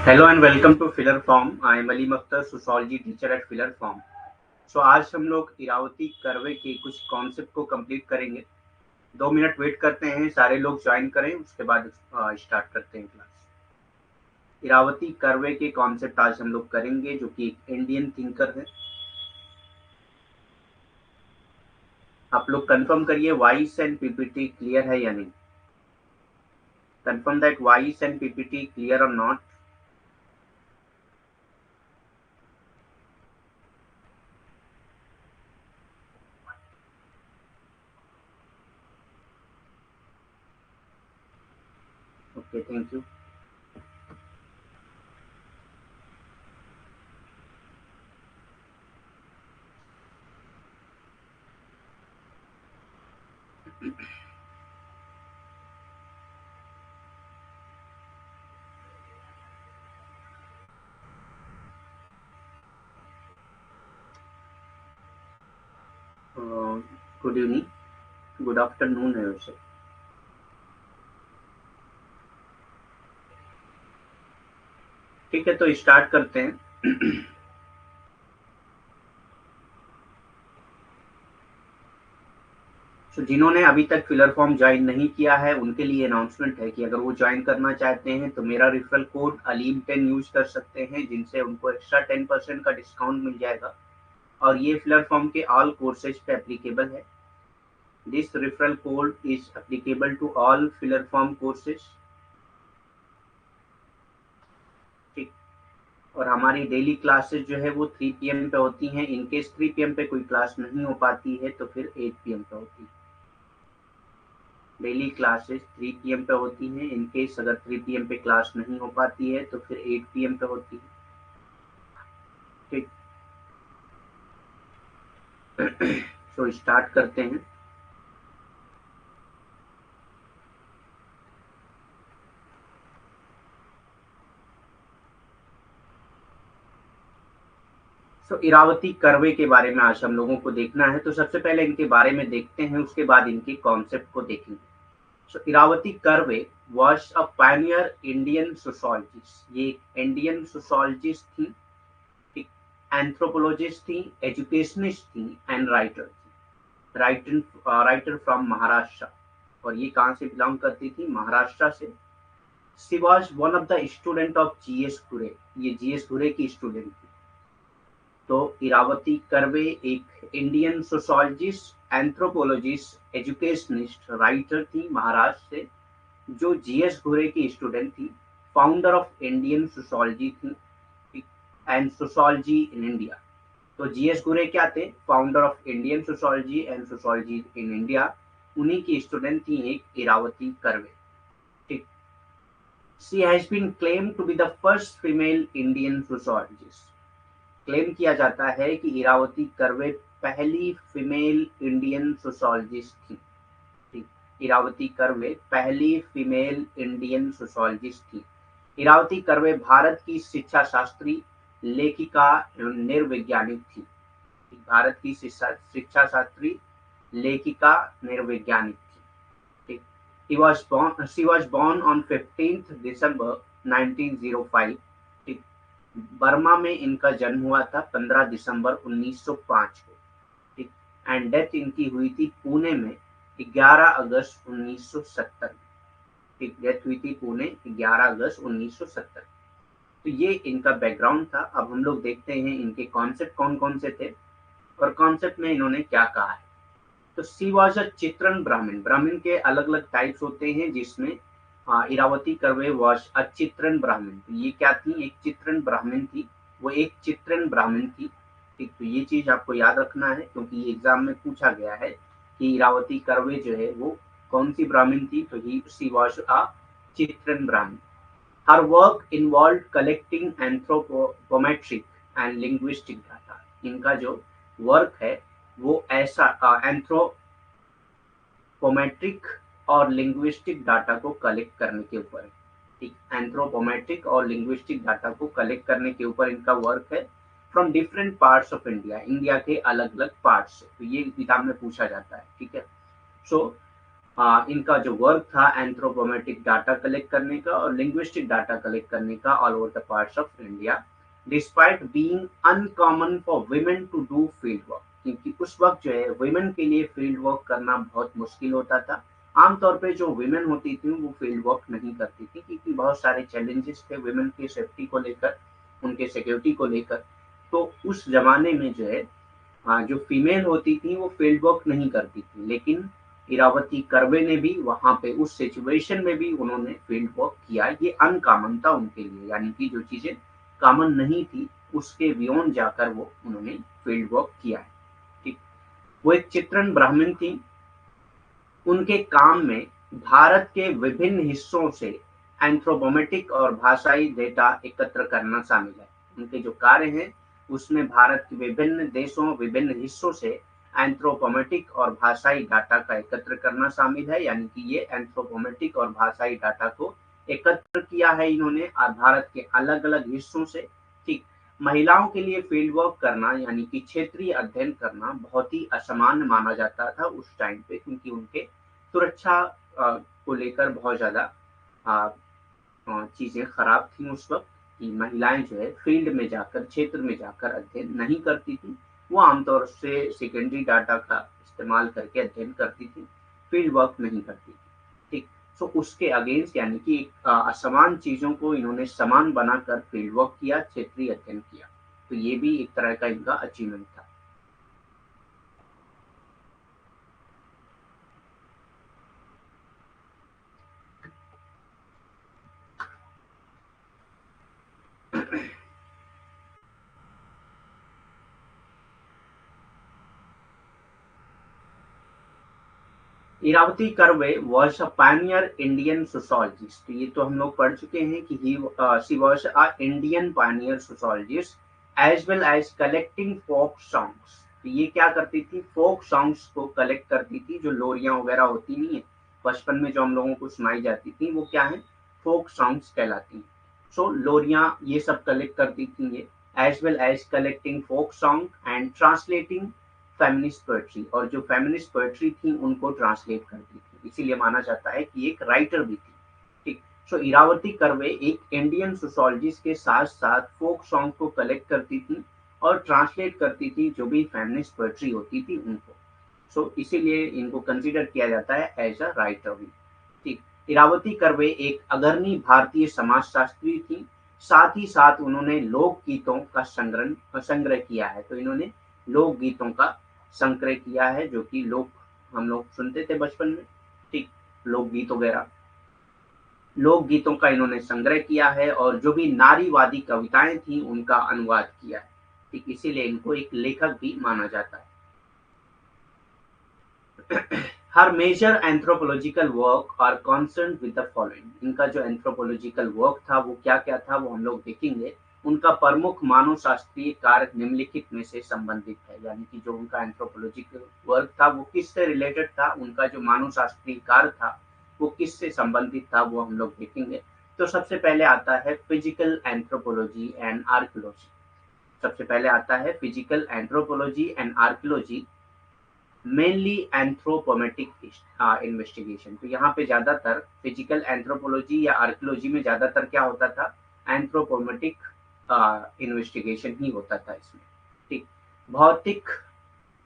Hello and welcome to filler form. I am Aleem Akhtar, sociology teacher at filler form. So आज हम लोग Iravati curve के कुछ कॉन्सेप्ट को कंप्लीट करेंगे। 2 मिनट वेट करते हैं, सारे लोग ज्वाइन करें, उसके बाद स्टार्ट करते हैं क्लास। इरावती कर्वे के कॉन्सेप्ट आज हम लोग करेंगे, जो कि एक इंडियन थिंकर है। आप लोग कंफर्म करिए वॉइस एंड पीपीटी क्लियर है या नहीं। Confirm that voice and PPT clear और not. Okay, thank you. Good evening, good afternoon है वैसे। ठीक है, तो स्टार्ट करते हैं। तो जिन्होंने अभी तक फिलर फॉर्म ज्वाइन नहीं किया है, उनके लिए अनाउंसमेंट है कि अगर वो ज्वाइन करना चाहते हैं तो मेरा रेफरल कोड अलीम10 यूज कर सकते हैं, जिनसे उनको एक्स्ट्रा 10% का डिस्काउंट मिल जाएगा। और ये फिलर फॉर्म के ऑल कोर्सेज पे एप्लीकेबल है। This referral code is applicable to all filler form courses. ठीक। और हमारी डेली क्लासेस जो है वो 3 PM पे होती हैं। इनकेस 3 PM पे कोई क्लास नहीं हो पाती है तो फिर 8 PM पे होती है। डेली क्लासेस 3 PM पे होती हैं। इनकेस अगर 3 PM पे क्लास नहीं हो पाती है तो फिर 8 PM पे होती है। ठीक। तो स्टार्ट करते हैं। इरावती कर्वे के बारे में आज हम लोगों को देखना है। तो सबसे पहले इनके बारे में देखते हैं, उसके बाद इनके कॉन्सेप्ट को देखेंगे। Irawati Karve was a pioneer Indian sociologist. ये इंडियन सोशोलॉजिस्ट थी, एंथ्रोपोलॉजिस्ट थी, एजुकेशनिस्ट थी एंड राइटर थी। Writer from Maharashtra. और ये कहाँ से बिलोंग करती थी? महाराष्ट्र से। She was one of the student of GS Ghurye. ये GS घुरे की स्टूडेंट थी। तो इरावती कर्वे एक Indian sociologist, anthropologist, educationist, writer थी महाराष्ट्र से, जो GS घुरे की स्टूडेंट थी। फाउंडर ऑफ इंडियन सोशोलॉजी थी एंड सोशोलॉजी इन इंडिया। तो GS घुरे क्या थे? Founder of Indian sociology and sociology in India. उन्हीं की स्टूडेंट थी एक इरावती कर्वे। ठीक। She has been claim to be the first female Indian sociologist. Claim किया जाता है कि इरावती कर्वे पहली फीमेल इंडियन सोशोलॉजिस्ट थी। ठीक। इरावती कर्वे पहली फीमेल इंडियन सोशोलॉजिस्ट थी। इरावती कर्वे भारत की शिक्षा शास्त्री, लेखिका एवं निर्वैज्ञानिक थी। भारत की शिक्षा शास्त्री, लेखिका, निर्वैज्ञानिक थी। ठीक। She was born on 15th December 1905। ठीक। बर्मा में इनका जन्म हुआ था 15 दिसंबर 1905 को। ठीक। एंड डेथ इनकी हुई थी पुणे में 11 अगस्त 1970। ठीक। डेथ हुई थी पुणे 11 अगस्त 1970। तो ये इनका बैकग्राउंड था। अब हम लोग देखते हैं इनके कॉन्सेप्ट कौन कौन से थे और कॉन्सेप्ट में इन्होंने क्या कहा है। तो सी वॉज अ चित्रण ब्राह्मण। ब्राह्मण के अलग अलग टाइप्स होते हैं, जिसमें इरावती कर्वे वॉज अ चित्रण ब्राह्मण। तो ये क्या थी? एक चित्रण ब्राह्मण थी। वो एक चित्रण ब्राह्मण थी। ठीक। तो ये चीज आपको याद रखना है, क्योंकि ये एग्जाम में पूछा गया है कि इरावती कर्वे जो है वो कौन सी ब्राह्मण थी। तो ही सी वॉज अ चित्रण ब्राह्मण। Her work involve collecting anthropometric and linguistic data. इनका जो वर्क है वो ऐसा एंथ्रोपोमेट्रिक और लिंग्विस्टिक डाटा को कलेक्ट करने के ऊपर है। ठीक। एंथ्रोपोमेट्रिक और लिंग्विस्टिक डाटा को कलेक्ट करने के ऊपर इनका वर्क है, from different parts of India. India के अलग अलग पार्ट्स से। तो ये एग्जाम में पूछा जाता है। ठीक है। सो इनका जो वर्क था एंथ्रोपोमेट्रिक डाटा कलेक्ट करने का और लिंग्विस्टिक डाटा कलेक्ट करने का all over the parts of India, despite being uncommon for women to do field work, क्योंकि उस वक्त जो है वुमेन के लिए फील्ड वर्क करना बहुत मुश्किल होता था। आमतौर पे जो वुमेन होती थी वो फील्ड वर्क नहीं करती थी, क्योंकि बहुत सारे चैलेंजेस थे वुमेन की सेफ्टी को लेकर, उनके सिक्योरिटी को लेकर। तो उस जमाने में जो है जो फीमेल होती थी वो फील्ड वर्क नहीं करती थी, लेकिन इरावती कर्वे ने भी वहां पे उस सिचुएशन में भी उन्होंने फील्ड वर्क किया। ये अनकॉमन था उनके लिए, यानी कि जो चीजें कॉमन नहीं थी उसके बियॉन्ड जाकर वो उन्होंने फील्ड वर्क किया है। ठीक। वो एक चित्रण ब्राह्मण थी। उनके काम में भारत के विभिन्न हिस्सों से एंथ्रोपोमेटिक और भाषाई डेटा एकत्र करना शामिल है। उनके जो कार्य हैं उसमें भारत के विभिन्न देशों, विभिन्न हिस्सों से एंथ्रोपोमेटिक और भाषाई डाटा का एकत्र करना शामिल है, यानी कि ये एंथ्रोपोमेटिक और भाषाई डाटा को एकत्र किया है इन्होंने और भारत के अलग अलग हिस्सों से। ठीक। महिलाओं के लिए फील्ड वर्क करना यानी कि क्षेत्रीय अध्ययन करना बहुत ही असामान्य माना जाता था उस टाइम पे, क्योंकि उनके सुरक्षा को लेकर बहुत ज्यादा चीजें खराब थी उस वक्त, कि महिलाएं जो है फील्ड में जाकर, क्षेत्र में जाकर अध्ययन नहीं करती थी। वो आमतौर से सेकेंडरी डाटा का इस्तेमाल करके अध्ययन करती थी, फील्ड वर्क नहीं करती थी। ठीक। सो उसके अगेंस्ट यानी कि असमान चीजों को इन्होंने समान बनाकर फील्ड वर्क किया, क्षेत्रीय अध्ययन किया। तो ये भी एक तरह का इनका अचीवमेंट था। Irawati Karve was a pioneer Indian sociologist। तो ये तो हम लोग पढ़ चुके हैं कि she was a Indian pioneer sociologist as well as collecting folk songs। तो ये क्या करती थी, फोक सॉन्ग्स को कलेक्ट करती थी, जो लोरियां वगैरह होती नहीं है बचपन में जो हम लोगों को सुनाई जाती थी, वो क्या है, फोक सॉन्ग्स कहलाती हैं। सो लोरियां ये सब कलेक्ट करती थी ये, as well as collecting folk song and translating feminist poetry, और जो फेमिनिस्ट पोएट्री थी उनको ट्रांसलेट करती थी, इसीलिए माना जाता है कि एक राइटर भी थी। ठीक। सो इरावती कर्वे एक इंडियन सोशोलॉजिस्ट के साथ साथ फोक सॉन्ग को कलेक्ट करती थी और ट्रांसलेट करती थी जो भी फेमिनिस्ट पोएट्री होती थी उनको। सो इसीलिए इनको कंसिडर किया जाता है एज अ राइटर भी। ठीक। इरावती कर्वे एक अग्रणी भारतीय समाजशास्त्री थी। साथ ही साथ उन्होंने लोकगीतों का संग्रह किया है। तो इन्होंने लोकगीतों का संग्रह किया है, जो कि लोग हम लोग सुनते थे बचपन में। ठीक। लोकगीत वगैरह, लोकगीतों का इन्होंने संग्रह किया है और जो भी नारीवादी कविताएं थी उनका अनुवाद किया है। ठीक। इसीलिए इनको एक लेखक भी माना जाता है। हर major anthropological work are concerned with the following. इनका जो एंथ्रोपोलॉजिकल वर्क था वो क्या क्या था वो हम लोग देखेंगे। उनका प्रमुख मानव शास्त्रीय कार्य निम्नलिखित में से संबंधित है, यानी कि जो उनका एंथ्रोपोलॉजिकल वर्क था वो किससे रिलेटेड था, उनका जो मानव शास्त्रीय कार्य था वो किससे संबंधित था वो हम लोग देखेंगे। तो सबसे पहले आता है फिजिकल एंथ्रोपोलॉजी एंड आर्कियोलॉजी। सबसे पहले आता है physical anthropology and archaeology, mainly anthropometric investigation. तो यहाँ पे ज्यादातर फिजिकल एंथ्रोपोलॉजी या आर्कियोलॉजी में ज्यादातर क्या होता था, एंथ्रोपोमेटिक इन्वेस्टिगेशन ही होता था इसमें। ठीक। भौतिक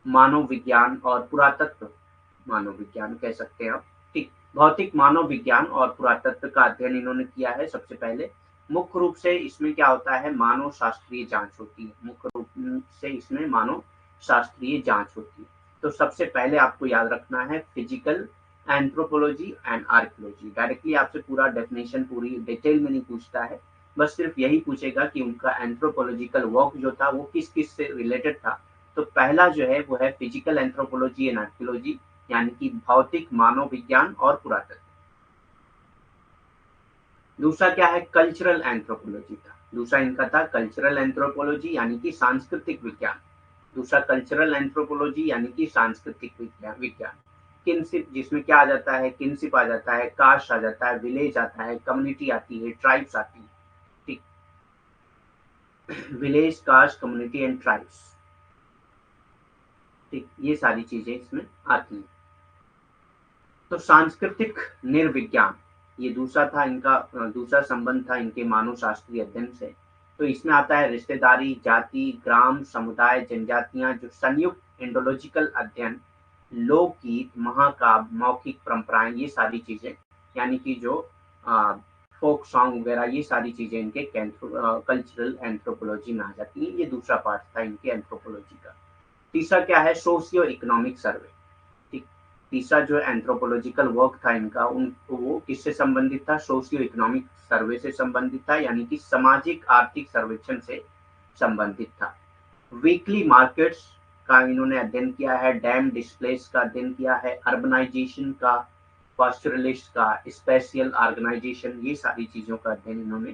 मानव विज्ञान और पुरातत्व, मानव विज्ञान कह सकते हैं आप। ठीक। भौतिक मानव विज्ञान और पुरातत्व का अध्ययन इन्होंने किया है। सबसे पहले मुख्य रूप से इसमें क्या होता है, मानव शास्त्रीय जांच होती है। मुख्य रूप से इसमें मानव शास्त्रीय जांच होती है। तो सबसे पहले आपको याद रखना है physical anthropology and archaeology. Directly आपसे पूरा डेफिनेशन पूरी डिटेल में नहीं पूछता है, बस सिर्फ यही पूछेगा कि उनका एंथ्रोपोलॉजिकल वर्क जो था वो किस किस से रिलेटेड था। तो पहला जो है वो है फिजिकल एंथ्रोपोलॉजी एंड आर्कियोलॉजी, यानी कि भौतिक मानव विज्ञान और पुरातत्व। दूसरा क्या है, कल्चरल एंथ्रोपोलॉजी था। दूसरा इनका था कल्चरल एंथ्रोपोलॉजी यानी कि सांस्कृतिक विज्ञान। दूसरा कल्चरल एंथ्रोपोलॉजी यानी कि सांस्कृतिक विज्ञान। किनशिप, जिसमें क्या आ जाता है, किनशिप आ जाता है, कास्ट आ जाता है, विलेज आता है, कम्युनिटी आती है, ट्राइब्स आती है। ठीक। Village, caste, community and tribes. ठीक। ये सारी चीजें इसमें आती हैं। तो सांस्कृतिक निर्विज्ञान ये दूसरा था इनका, दूसरा संबंध था इनके मानव शास्त्रीय अध्ययन से। तो इसमें आता है रिश्तेदारी, जाति, ग्राम, समुदाय, जनजातियां, जो संयुक्त एंडोलॉजिकल अध्ययन, लोकगीत, महाकाव्य, मौखिक परंपराएं, ये सारी चीजें, यानी कि जो फोक सॉन्ग वगैरह, ये सारी चीजें इनके कल्चरल एंथ्रोपोलॉजी में आ जाती है। ये दूसरा पार्ट था इनके एंथ्रोपोलॉजी का। तीसरा क्या है, सोशियो इकोनॉमिक सर्वे। ठीक, तीसरा जो एंथ्रोपोलॉजिकल वर्क था इनका, उन वो किससे संबंधित था, सोशियो इकोनॉमिक सर्वे से संबंधित था, यानी कि सामाजिक आर्थिक सर्वेक्षण से संबंधित था। वीकली मार्केट्स का इन्होंने अध्ययन किया है, डैम डिस्प्लेस का अध्ययन किया है, अर्बनाइजेशन का, पास्चुरलिस्ट का, स्पेशियल ऑर्गेनाइजेशन, ये सारी चीजों का अध्ययन इन्होंने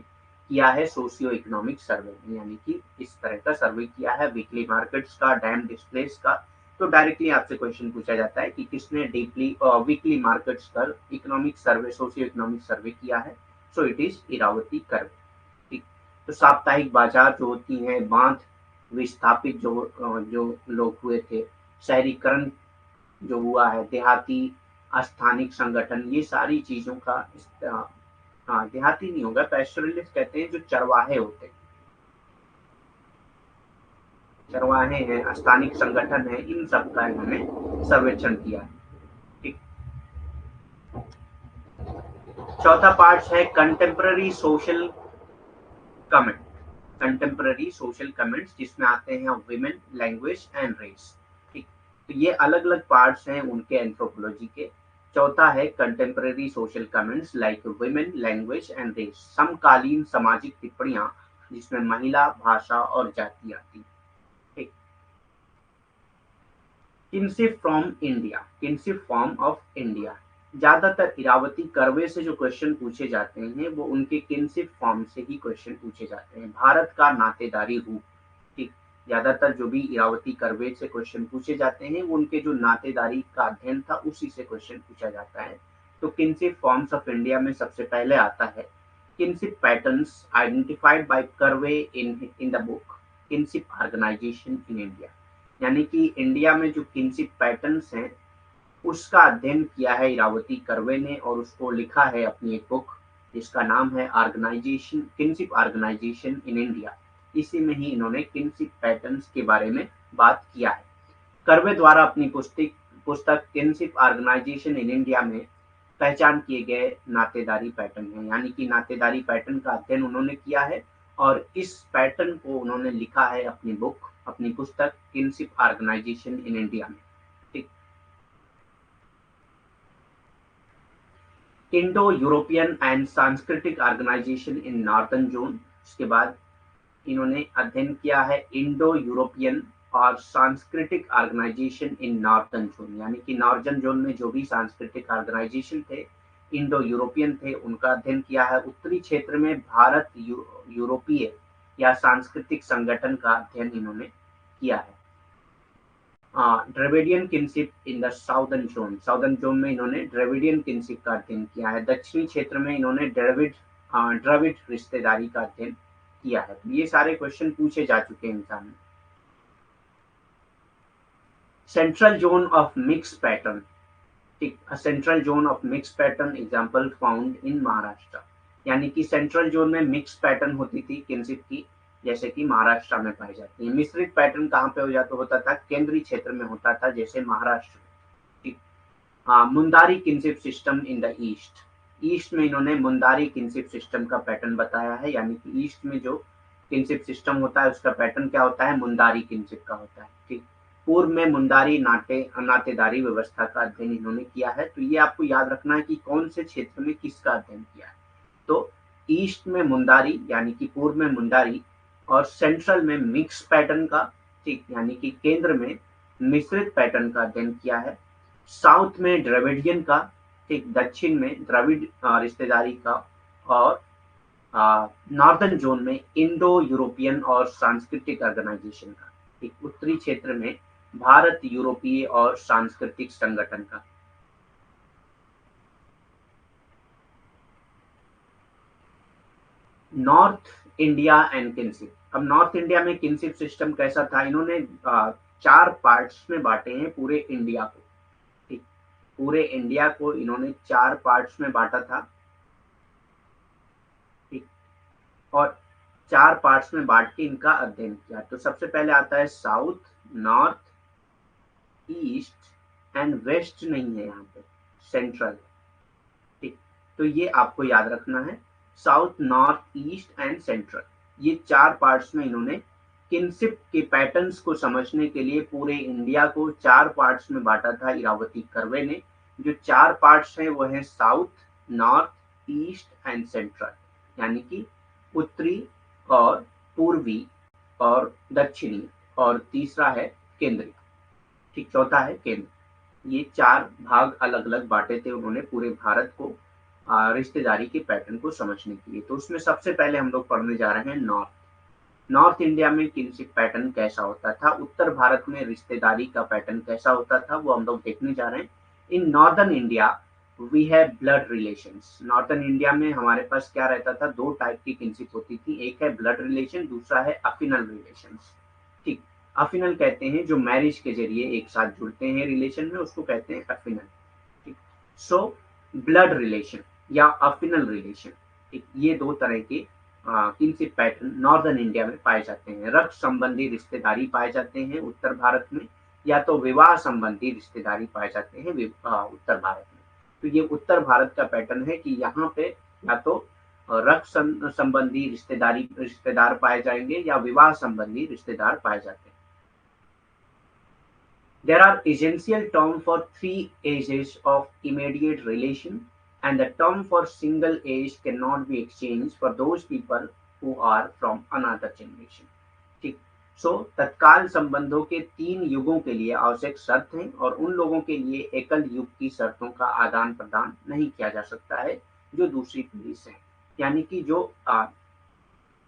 किया है सोशियो इकोनॉमिक सर्वे में, यानी कि इस तरह का सर्वे किया है वीकली मार्केट्स का, डैम डिस्प्लेस का। तो डायरेक्टली आपसे क्वेश्चन पूछा जाता है कि किसने डीपली वीकली मार्केट्स का economic survey, socio economic survey किया है। So it is Irawati Karve. ठीक, तो साप्ताहिक बाजार जो होती हैं, बांध विस्थापित जो लोग हुए थे, शहरीकरण जो हुआ है, देहाती स्थानिक संगठन, ये सारी चीजों का हाँ, देहाती नहीं होगा, पैस्टोरलिस्ट कहते हैं जो चरवाहे होते हैं, चरवाहे हैं, स्थानिक संगठन है, इन सब का इन्होंने सर्वेक्षण किया है। ठीक, चौथा पार्ट है contemporary social comment. Contemporary social comments, जिसमें आते हैं विमेन, लैंग्वेज एंड रेस। ठीक, तो ये अलग अलग पार्ट्स हैं उनके एंथ्रोपोलॉजी के। चौथा है contemporary social comments like women, language and race, समकालीन सामाजिक टिप्पणियां जिसमें महिला, भाषा और जाति आती। ठीक, kinship from India, kinship form of India, ज्यादातर इरावती कर्वे से जो क्वेश्चन पूछे जाते हैं वो उनके किनशिप फॉर्म से ही क्वेश्चन पूछे जाते हैं। भारत का नातेदारी रूप। ठीक, ज्यादातर जो भी इरावती कर्वे से क्वेश्चन पूछे जाते हैं वो उनके जो नातेदारी का अध्ययन था उसी से क्वेश्चन पूछा जाता है। तो किनशिप फॉर्म्स ऑफ इंडिया में सबसे पहले आता है kinship patterns identified by Karve in the book kinship organization in India, यानी कि इंडिया में जो किनशिप पैटर्न्स हैं उसका अध्ययन किया है इरावती कर्वे ने और उसको लिखा है अपनी एक बुक जिसका नाम है organization, kinship organization in India. इसी में ही इन्होंने किनशिप पैटर्न्स के बारे में बात किया है। कर्वे द्वारा अपनी पुस्तक किनशिप ऑर्गेनाइजेशन इन इंडिया में पहचान किए गए नातेदारी पैटर्न है, यानी कि नातेदारी पैटर्न का अध्ययन उन्होंने किया है और इस पैटर्न को उन्होंने लिखा है अपनी बुक, अपनी पुस्तक किनशिप ऑर्गेनाइजेशन इन इंडिया में। इंडो यूरोपियन एंड सांस्कृतिक ऑर्गेनाइजेशन इन नॉर्दर्न जोन, उसके बाद इन्होंने अध्ययन किया है इंडो यूरोपियन और सांस्कृतिक ऑर्गेनाइजेशन इन नॉर्दर्न जोन, यानी कि नॉर्दर्न जोन में जो भी सांस्कृतिक ऑर्गेनाइजेशन थे इंडो यूरोपियन थे उनका अध्ययन किया है। उत्तरी क्षेत्र में भारत यूरोपीय या सांस्कृतिक संगठन का अध्ययन इन्होंने किया है। Dravidian kinship in the southern zone, southern zone में इन्होंने ड्रेविडियन किनशिप का अध्ययन किया है। दक्षिणी क्षेत्र में इन्होंने द्रविड़ रिश्तेदारी का अध्ययन किया है। ये सारे क्वेश्चन पूछे जा चुके हैं एग्जाम में। Central zone of mix pattern, ठीक, central zone of mix pattern example found in Maharashtra, यानी कि सेंट्रल जोन में मिक्स पैटर्न होती थी किनशिप की, जैसे कि महाराष्ट्र में पाई जाती है। मिश्रित पैटर्न कहाँ पे होता था, केंद्रीय क्षेत्र में होता था, जैसे महाराष्ट्र। ठीक, Mundari kinship system in the east, east में इन्होंने मुंदारी किनशिप सिस्टम का पैटर्न बताया है, यानी कि ईस्ट में जो किनशिप सिस्टम होता है उसका पैटर्न क्या होता है, मुंदारी किनशिप का होता है। ठीक, पूर्व में मुंदारी नातेदारी व्यवस्था का अध्ययन इन्होंने किया है। तो ये आपको याद रखना है कि कौन से क्षेत्र में किसका अध्ययन किया है। तो ईस्ट में मुंदारी यानी कि पूर्व में मुंदारी और सेंट्रल में मिक्स पैटर्न का, ठीक, यानी कि केंद्र में मिश्रित पैटर्न का अध्ययन किया है। साउथ में द्रविडियन का, ठीक, दक्षिण में द्रविड़ रिश्तेदारी का और नॉर्दर्न जोन में इंडो यूरोपियन और सांस्कृतिक ऑर्गेनाइजेशन का, ठीक, उत्तरी क्षेत्र में भारत यूरोपीय और सांस्कृतिक संगठन का। नॉर्थ इंडिया एंड किनशिप, अब नॉर्थ इंडिया में किनशिप सिस्टम कैसा था, इन्होंने 4 पार्ट्स में बांटे हैं पूरे इंडिया को। ठीक, पूरे इंडिया को इन्होंने 4 पार्ट्स में बांटा था, ठीक, और 4 पार्ट्स में बांट के इनका अध्ययन किया। तो सबसे पहले आता है south, north, east and west नहीं है यहाँ पे, सेंट्रल, ठीक। तो ये आपको याद रखना है, south, north, east and central, ये 4 पार्ट्स में इन्होंने किनशिप के पैटर्न्स को समझने के लिए पूरे इंडिया को 4 पार्ट्स में बांटा था इरावती कर्वे ने। जो 4 पार्ट्स हैं वो हैं south, north, east and central, यानी कि उत्तरी और पूर्वी और दक्षिणी, और तीसरा है केंद्रीय, ठीक, चौथा है केंद्र। ये 4 भाग अलग अलग बांटे थे उन्होंने पूरे भारत को रिश्तेदारी के पैटर्न को समझने के लिए। तो उसमें सबसे पहले हम लोग पढ़ने जा रहे हैं नॉर्थ। नॉर्थ इंडिया में किनशिप पैटर्न कैसा होता था, उत्तर भारत में रिश्तेदारी का पैटर्न कैसा होता था, वो हम लोग देखने जा रहे हैं। In northern India we have blood relations. Northern India में हमारे पास क्या रहता था, 2 टाइप की किनशिप होती थी, एक है ब्लड रिलेशन, दूसरा है अफिनल रिलेशंस, ठीक। अफिनल कहते हैं जो मैरिज के जरिए एक साथ जुड़ते हैं रिलेशन में, उसको कहते हैं अफिनल, ठीक। सो ब्लड रिलेशन या अफिनल रिलेशन, ठीक, ये 2 तरह के किनशिप पैटर्न नॉर्दर्न इंडिया में पाए जाते हैं। रक्त संबंधी रिश्तेदारी पाए जाते हैं उत्तर भारत में, या तो विवाह संबंधी रिश्तेदारी पाए जाते हैं उत्तर भारत में। तो ये उत्तर भारत का पैटर्न है कि यहाँ पे या तो रक्त संबंधी रिश्तेदार पाए जाएंगे या विवाह संबंधी रिश्तेदार पाए जाते हैं। There are essential terms for 3 ages of immediate relation, and the term for single age cannot be exchanged for those people who are from another generation, ठीक। सो तत्काल संबंधों के 3 युगों के लिए आवश्यक शर्त हैं, और उन लोगों के लिए एकल युग की शर्तों का आदान प्रदान नहीं किया जा सकता है जो दूसरी पीढ़ी से है। यानी कि जो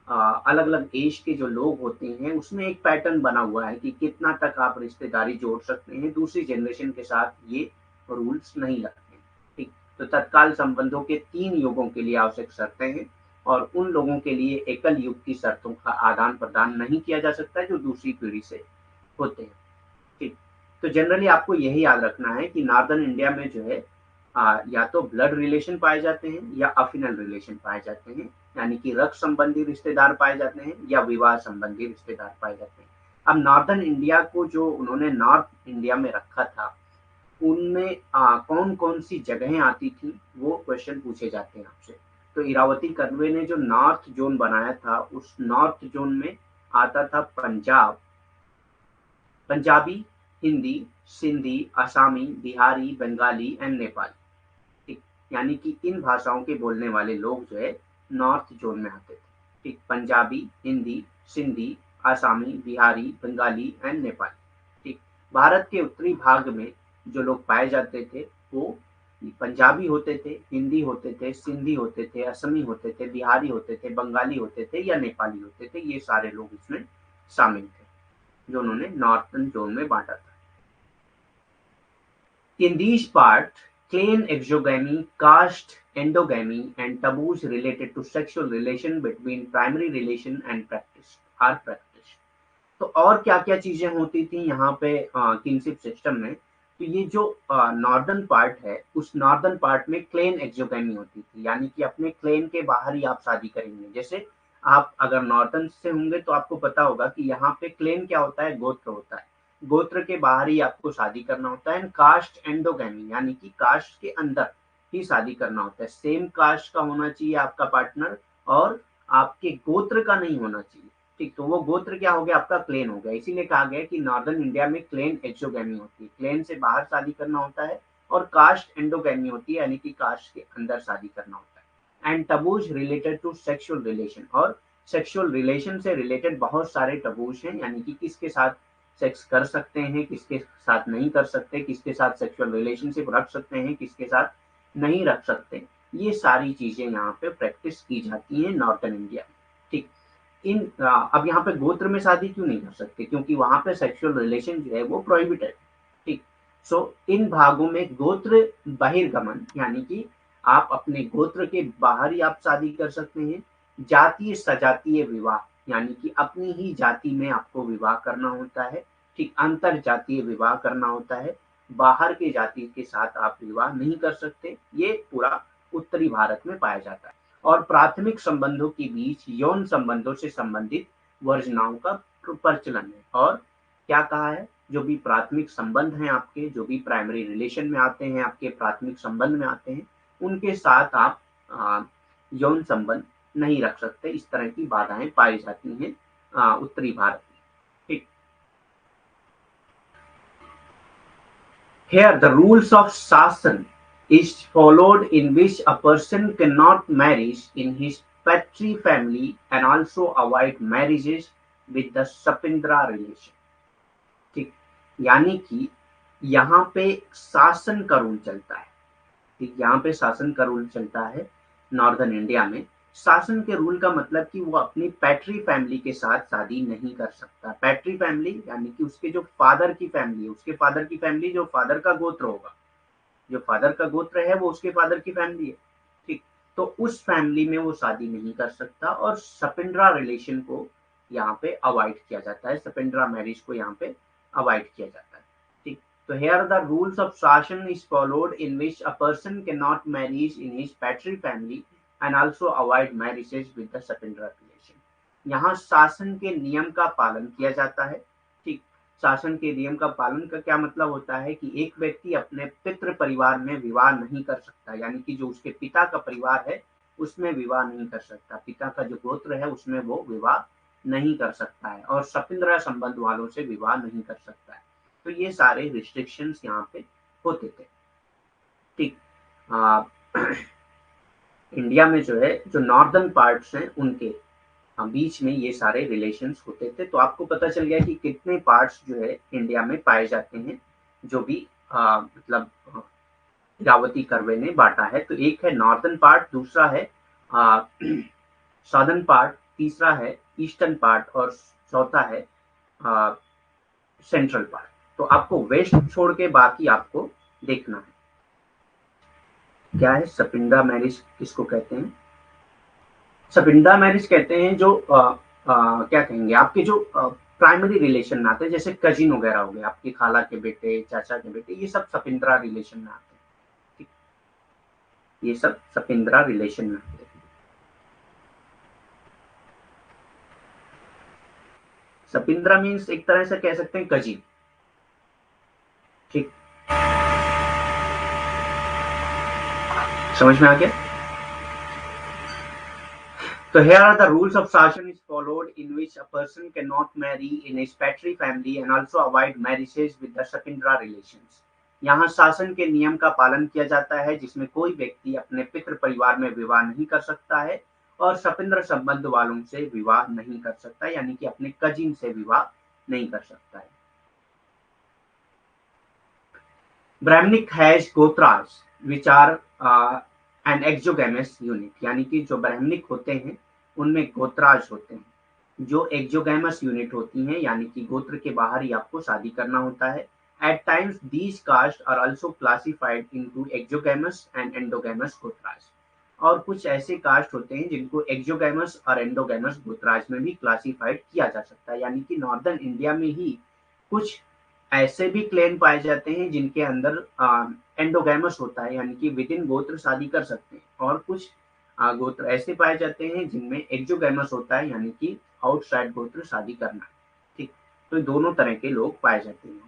अलग अलग एज के जो लोग होते हैं उसमें एक पैटर्न बना हुआ है कि कितना तक आप रिश्तेदारी जोड़ सकते हैं, दूसरी जनरेशन के साथ ये रूल्स नहीं लगते, ठीक। तो तत्काल संबंधों के 3 युगों के लिए आवश्यक शर्तें हैं, और उन लोगों के लिए एकल युग की शर्तों का आदान प्रदान नहीं किया जा सकता जो दूसरी पीढ़ी से होते हैं, ठीक। तो जनरली आपको यही याद रखना है कि नॉर्दर्न इंडिया में जो है या तो ब्लड रिलेशन पाए जाते हैं या अफिनल रिलेशन पाए जाते हैं, यानी कि रक्त संबंधी रिश्तेदार पाए जाते हैं या विवाह संबंधी रिश्तेदार पाए जाते हैं। अब नॉर्दर्न इंडिया को जो उन्होंने नॉर्थ इंडिया में रखा था, उनमें कौन कौन सी जगहें आती थी, वो क्वेश्चन पूछे जाते हैं आपसे। तो इरावती कर्वे ने जो नॉर्थ जोन बनाया था, उस नॉर्थ जोन में आता था पंजाब, पंजाबी, हिंदी, सिंधी, आसामी, बिहारी, बंगाली एंड नेपाली, ठीक। यानी कि इन भाषाओं के बोलने वाले लोग जो है नॉर्थ जोन में आते थे, ठीक। पंजाबी, हिंदी, सिंधी, आसामी, बिहारी, बंगाली एंड नेपाली, ठीक। भारत के उत्तरी भाग में जो लोग पाए जाते थे वो पंजाबी होते थे, हिंदी होते थे, सिंधी होते थे, असमी होते थे, बिहारी होते थे, बंगाली होते थे या नेपाली होते थे। ये सारे लोग इसमें शामिल थे जो उन्होंने नॉर्थर्न जोन में बांटा था। In these part, clan exogamy, caste endogamy, and taboos related to sexual relation between primary relation and practice are practiced. तो और क्या क्या चीजें होती थी यहाँ पे किनशिप सिस्टम में। तो ये जो नॉर्दर्न पार्ट है, उस नॉर्दर्न पार्ट में क्लेन एक्सोगेमी होती थी, यानी कि अपने क्लेन के बाहर ही आप शादी करेंगे। जैसे आप अगर नॉर्दर्न से होंगे तो आपको पता होगा कि यहाँ पे क्लेन क्या होता है, गोत्र होता है, गोत्र के बाहर ही आपको शादी करना होता है। एंड कास्ट एंडोगेमी, यानी कि कास्ट के अंदर ही शादी करना होता है। सेम कास्ट का होना चाहिए आपका पार्टनर, और आपके गोत्र का नहीं होना चाहिए, ठीक। तो वो गोत्र क्या हो गया, आपका क्लेन हो गया। इसीलिए कहा गया कि नॉर्दर्न इंडिया में क्लेन एक्सोगेमी होती है, क्लेन से बाहर शादी करना होता है, और कास्ट एंडोगेमी होती है, यानी कि कास्ट के अंदर शादी करना होता है। And taboos related to sexual relation, और सेक्सुअल रिलेशन से रिलेटेड बहुत सारे टबूज हैं, यानी कि किसके साथ सेक्स कर सकते हैं, किसके साथ नहीं कर सकते, किसके साथ सेक्सुअल रिलेशनशिप रख सकते हैं, किसके साथ नहीं रख सकते। ये सारी चीजें यहाँ पे प्रैक्टिस की जाती हैं नॉर्थर्न इंडिया में, ठीक। अब यहाँ पे गोत्र में शादी क्यों नहीं कर सकते, क्योंकि वहां पे सेक्सुअल रिलेशन जो है वो प्रोहिबिटेड, ठीक। सो इन भागों में गोत्र बहिर्गमन, यानी कि आप अपने गोत्र के बाहर ही आप शादी कर सकते हैं। जातीय सजातीय विवाह, यानी कि अपनी ही जाति में आपको विवाह करना होता है, ठीक, अंतर जातीय विवाह करना होता है। बाहर के जाति के साथ आप विवाह नहीं कर सकते। ये पूरा उत्तरी भारत में पाया जाता है। और प्राथमिक संबंधों के बीच यौन संबंधों से संबंधित वर्जनाओं का प्रचलन है। और क्या कहा है, जो भी प्राथमिक संबंध हैं आपके, जो भी प्राइमरी रिलेशन में आते हैं, आपके प्राथमिक संबंध में आते हैं, उनके साथ आप यौन संबंध नहीं रख सकते। इस तरह की बाधाएं पाई जाती हैं उत्तरी भारत में। ठीक। Here, the rules of Sasan is followed in which a person cannot marry in his patri family and also avoid marriages with the Sapindra relation. ठीक, यानी कि यहाँ पे शासन का रूल चलता है। ठीक, यहाँ पे शासन का रूल चलता है नॉर्दर्न इंडिया में। शासन के रूल का मतलब कि वो अपनी पैट्री फैमिली के साथ शादी नहीं कर सकता। पैट्री फैमिली यानी कि उसके जो फादर की फैमिली है, उसके फादर की फैमिली, जो फादर का गोत्र होगा, जो फादर का गोत्र है वो उसके फादर की फैमिली है। ठीक, तो उस फैमिली में वो शादी नहीं कर सकता। और सपिंड्रा रिलेशन को यहाँ पे अवॉइड किया जाता है, सपिंड्रा मैरिज को यहाँ पे अवॉइड किया जाता है। ठीक, तो here the rules of शासन is followed in which a person cannot marry in his patri family and also avoid marriages with the Sapindra relation. यहाँ शासन के नियम का पालन किया जाता है। ठीक, शासन के नियम का पालन का क्या मतलब होता है कि एक व्यक्ति अपने पितृ परिवार में विवाह नहीं कर सकता, यानी कि जो उसके पिता का परिवार है उसमें विवाह नहीं कर सकता, पिता का जो गोत्र है उसमें वो विवाह नहीं कर सकता है, और सपिंद्रा संबंध वालों से विवाह नहीं कर सकता है। तो ये सारे रिस्ट्रिक्शंस यहाँ पे होते थे। ठीक, इंडिया में जो है, जो नॉर्दर्न पार्ट्स हैं उनके बीच में ये सारे रिलेशंस होते थे। तो आपको पता चल गया कि कितने पार्ट्स जो है इंडिया में पाए जाते हैं, जो भी मतलब इरावती कर्वे ने बांटा है। तो एक है नॉर्दर्न पार्ट, दूसरा है सदर्न पार्ट, तीसरा है ईस्टर्न पार्ट, और चौथा है सेंट्रल पार्ट। तो आपको वेस्ट छोड़ के बाकी आपको देखना है। क्या है सपिंडा मैरिज, किसको कहते हैं? सपिंडा मैरिज कहते हैं जो क्या कहेंगे, आपके जो प्राइमरी रिलेशन में आते हैं, जैसे कजिन वगैरह हो गए, आपकी खाला के बेटे, चाचा के बेटे, ये सब सपिंद्रा रिलेशन में आते हैं। ठीक, ये सब सपिंद्रा रिलेशन में आते हैं। सपिंद्रा मीन्स एक तरह से कह सकते हैं कजिन। ठीक, समझ में आ गया? So here are the rules of Sashan is followed in which a person cannot marry in his patri family and also avoid marriages with the Sapindra relations. यहाँ शासन के नियम का पालन किया जाता है, जिसमें कोई व्यक्ति अपने पितृ परिवार में विवाह नहीं कर सकता है और सपिंद्र संबंध वालों से विवाह नहीं कर सकता, यानी कि अपने कजिन से विवाह नहीं कर सकता है। Brahmanic has gotras which are an exogamous unit, यानी कि जो ब्राह्मणिक होते हैं उनमें गोत्राज होते हैं, जो एक्सोगैमस यूनिट होती हैं, यानी कि गोत्र के बाहर ही आपको शादी करना होता है। At times these caste are also classified into exogamous and endogamous gotras, और कुछ ऐसे कास्ट होते हैं जिनको एक्सोगैमस और एंडोगैमस गोत्राज में भी क्लासिफाइड किया जा सकता है। यानी कि नॉर्दर्न इंडिया में ही कुछ ऐसे भी क्लेन पाए जाते हैं जिनके अंदर एंडोगैमस होता है, यानी कि विद इन गोत्र शादी कर सकते हैं, और कुछ गोत्र ऐसे पाए जाते हैं जिनमें एक्सोगैमस होता है, यानी कि आउटसाइड गोत्र शादी करना। ठीक, तो दोनों तरह के लोग पाए जाते हैं।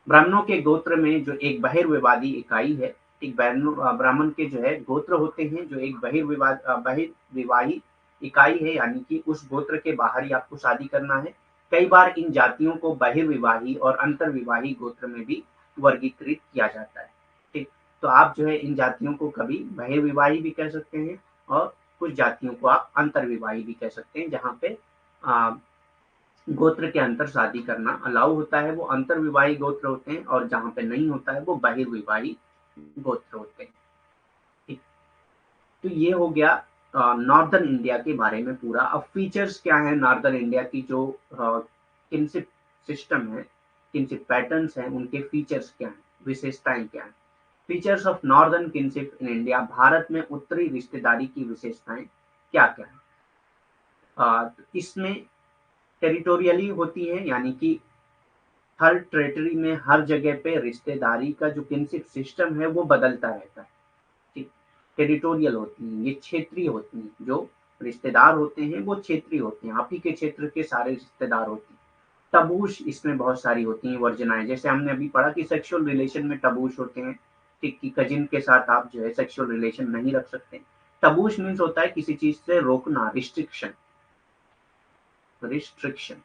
ब्राह्मणों के गोत्र में जो एक बहिर्विवादी इकाई है, ठीक, ब्राह्मण के जो है गोत्र होते हैं जो एक बहिर्विवाही इकाई है, यानी कि उस गोत्र के बाहर ही आपको शादी करना है। कई बार इन जातियों को बहिर्विवाही और अंतर्विवाही गोत्र में भी वर्गीकृत किया जाता है। ठीक, तो आप जो है इन जातियों को कभी बहिर्विवाही भी कह सकते हैं और कुछ जातियों को आप अंतर्विवाही भी कह सकते हैं। जहाँ पे गोत्र के अंतर शादी करना अलाउ होता है वो अंतर्विवाही गोत्र होते हैं, और जहाँ पे नहीं होता है वो बहिर्विवाही गोत्र होते हैं। ठीक, तो ये हो गया नॉर्दर्न इंडिया के बारे में पूरा। अब फीचर्स क्या है नॉर्दर्न इंडिया की, जो किनशिप सिस्टम है, किनशिप पैटर्न्स हैं, उनके फीचर्स क्या हैं, विशेषताएं क्या हैं। Features of northern kinship in India, Bharat में उत्तरी रिश्तेदारी की विशेषताएं क्या क्या है। इसमें टेरिटोरियली होती है, यानी कि हर टेरिटरी में हर जगह पे रिश्तेदारी का जो किनशिप सिस्टम है वो बदलता रहता है। ठीक, टेरिटोरियल होती हैं, ये क्षेत्रीय होती हैं। जो रिश्तेदार होते हैं वो क्षेत्रीय होते हैं, आप ही के क्षेत्र के सारे रिश्तेदार होते हैं। टबूश इसमें बहुत सारी होती हैं वर्जनाएं, जैसे हमने अभी पढ़ा कि सेक्सुअल रिलेशन में टबूश होते हैं। ठीक, कि कजिन के साथ आप जो है सेक्सुअल रिलेशन नहीं रख सकते। टबूश मीन्स होता है किसी चीज से रोकना, रिस्ट्रिक्शन। रिस्ट्रिक्शन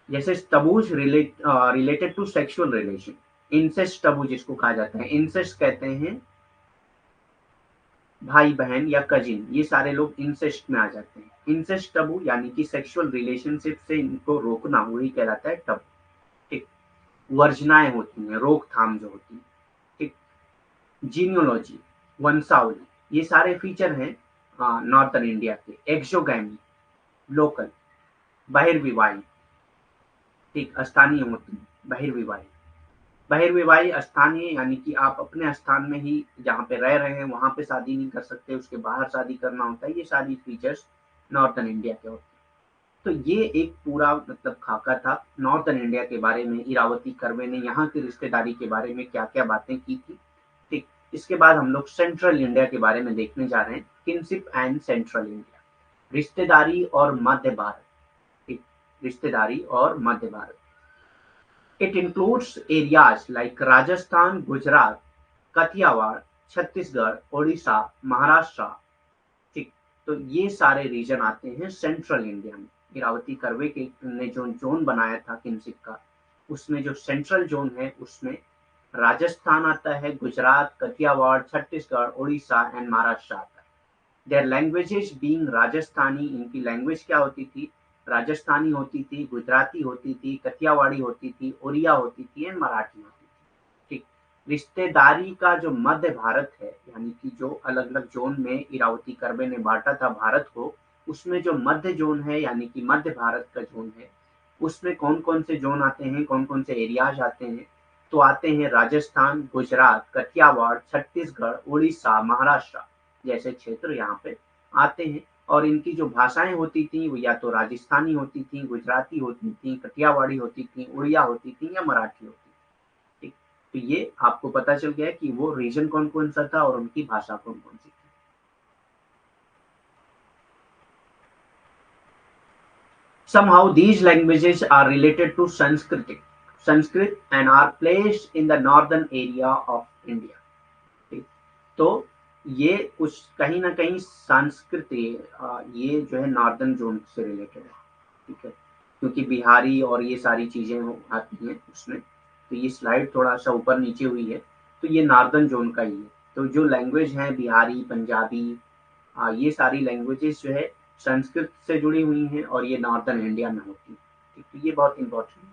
जैसे taboos related to sexual relation. Incest taboo जिसको कहा जाता है, इंसेस्ट कहते हैं भाई बहन या कजिन, ये सारे लोग इंसेस्ट में आ जाते हैं। इंसेस्ट टबू यानी कि सेक्सुअल रिलेशनशिप से इनको रोकना, वही कहलाता है टबू। ठीक, वर्जनाएं होती हैं, रोकथाम जो होती है। ठीक, जीनियोलॉजी, वंशावली, ये सारे फीचर हैं नॉर्थन इंडिया के। एक्सोगैमी, लोकल, बहिर्विवाही। ठीक, स्थानीय होती है बहिर्विवाही। बहिर्विवाही स्थानीय यानी कि आप अपने स्थान में ही जहाँ पे रह रहे हैं वहां पे शादी नहीं कर सकते, उसके बाहर शादी करना होता है। ये सारी फीचर्स नॉर्थन इंडिया के होते हैं। तो ये एक पूरा मतलब खाका था नॉर्थन इंडिया के बारे में। इरावती कर्वे ने यहाँ की रिश्तेदारी के बारे में क्या क्या बातें की थी। ठीक, इसके बाद हम लोग सेंट्रल इंडिया के बारे में देखने जा रहे हैं। किनशिप एंड सेंट्रल इंडिया, रिश्तेदारी और मध्य भारत। ठीक, रिश्तेदारी और मध्य Bharat. It includes areas like Rajasthan, Gujarat, कथियावाड़, Chhattisgarh, Odisha, Maharashtra. ठीक, तो ये सारे रीजन आते हैं सेंट्रल इंडिया में। इरावती कर्वे के ने जो जोन बनाया था किनशिप का, उसमें जो सेंट्रल जोन है उसमें राजस्थान आता है, गुजरात, कथियावाड़, छत्तीसगढ़, ओडिशा एंड महाराष्ट्र आता है। देयर लैंग्वेजेस बीइंग राजस्थानी, इनकी लैंग्वेज क्या होती थी? राजस्थानी होती थी, गुजराती होती थी, कथियावाड़ी होती थी, ओरिया होती थी एंड मराठी होती थी। ठीक, रिश्तेदारी का जो मध्य भारत है, यानी कि जो अलग अलग जोन में इरावती कर्वे ने बांटा था भारत को, उसमें जो मध्य जोन है यानी कि मध्य भारत का जोन है, उसमें कौन कौन से जोन आते हैं, कौन कौन से एरियाज आते हैं? तो आते हैं राजस्थान, गुजरात, कथियावाड़, छत्तीसगढ़, उड़ीसा, महाराष्ट्र जैसे क्षेत्र यहाँ पे आते हैं। और इनकी जो भाषाएं होती थी वो या तो राजस्थानी होती थी, गुजराती होती थी, कठियावाड़ी होती थी, उड़िया होती थी या मराठी होती थी। ठीक, तो ये आपको पता चल गया कि वो रीजन कौन कौन सा था और उनकी भाषा कौन कौन सी थी। Somehow these languages are related to Sanskrit and are placed in the northern area of India. ठीक, तो ये कुछ कहीं ना कहीं संस्कृति ये जो है नॉर्दर्न जोन से रिलेटेड है। ठीक है, क्योंकि बिहारी और ये सारी चीजें आती हैं उसमें। तो ये स्लाइड थोड़ा सा ऊपर नीचे हुई है, तो ये नॉर्दर्न जोन का ही है। तो जो लैंग्वेज है बिहारी, पंजाबी, ये सारी लैंग्वेजेस जो है संस्कृत से जुड़ी हुई हैं और ये नॉर्दर्न इंडिया में होती है। ठीक, तो ये बहुत इंपॉर्टेंट है।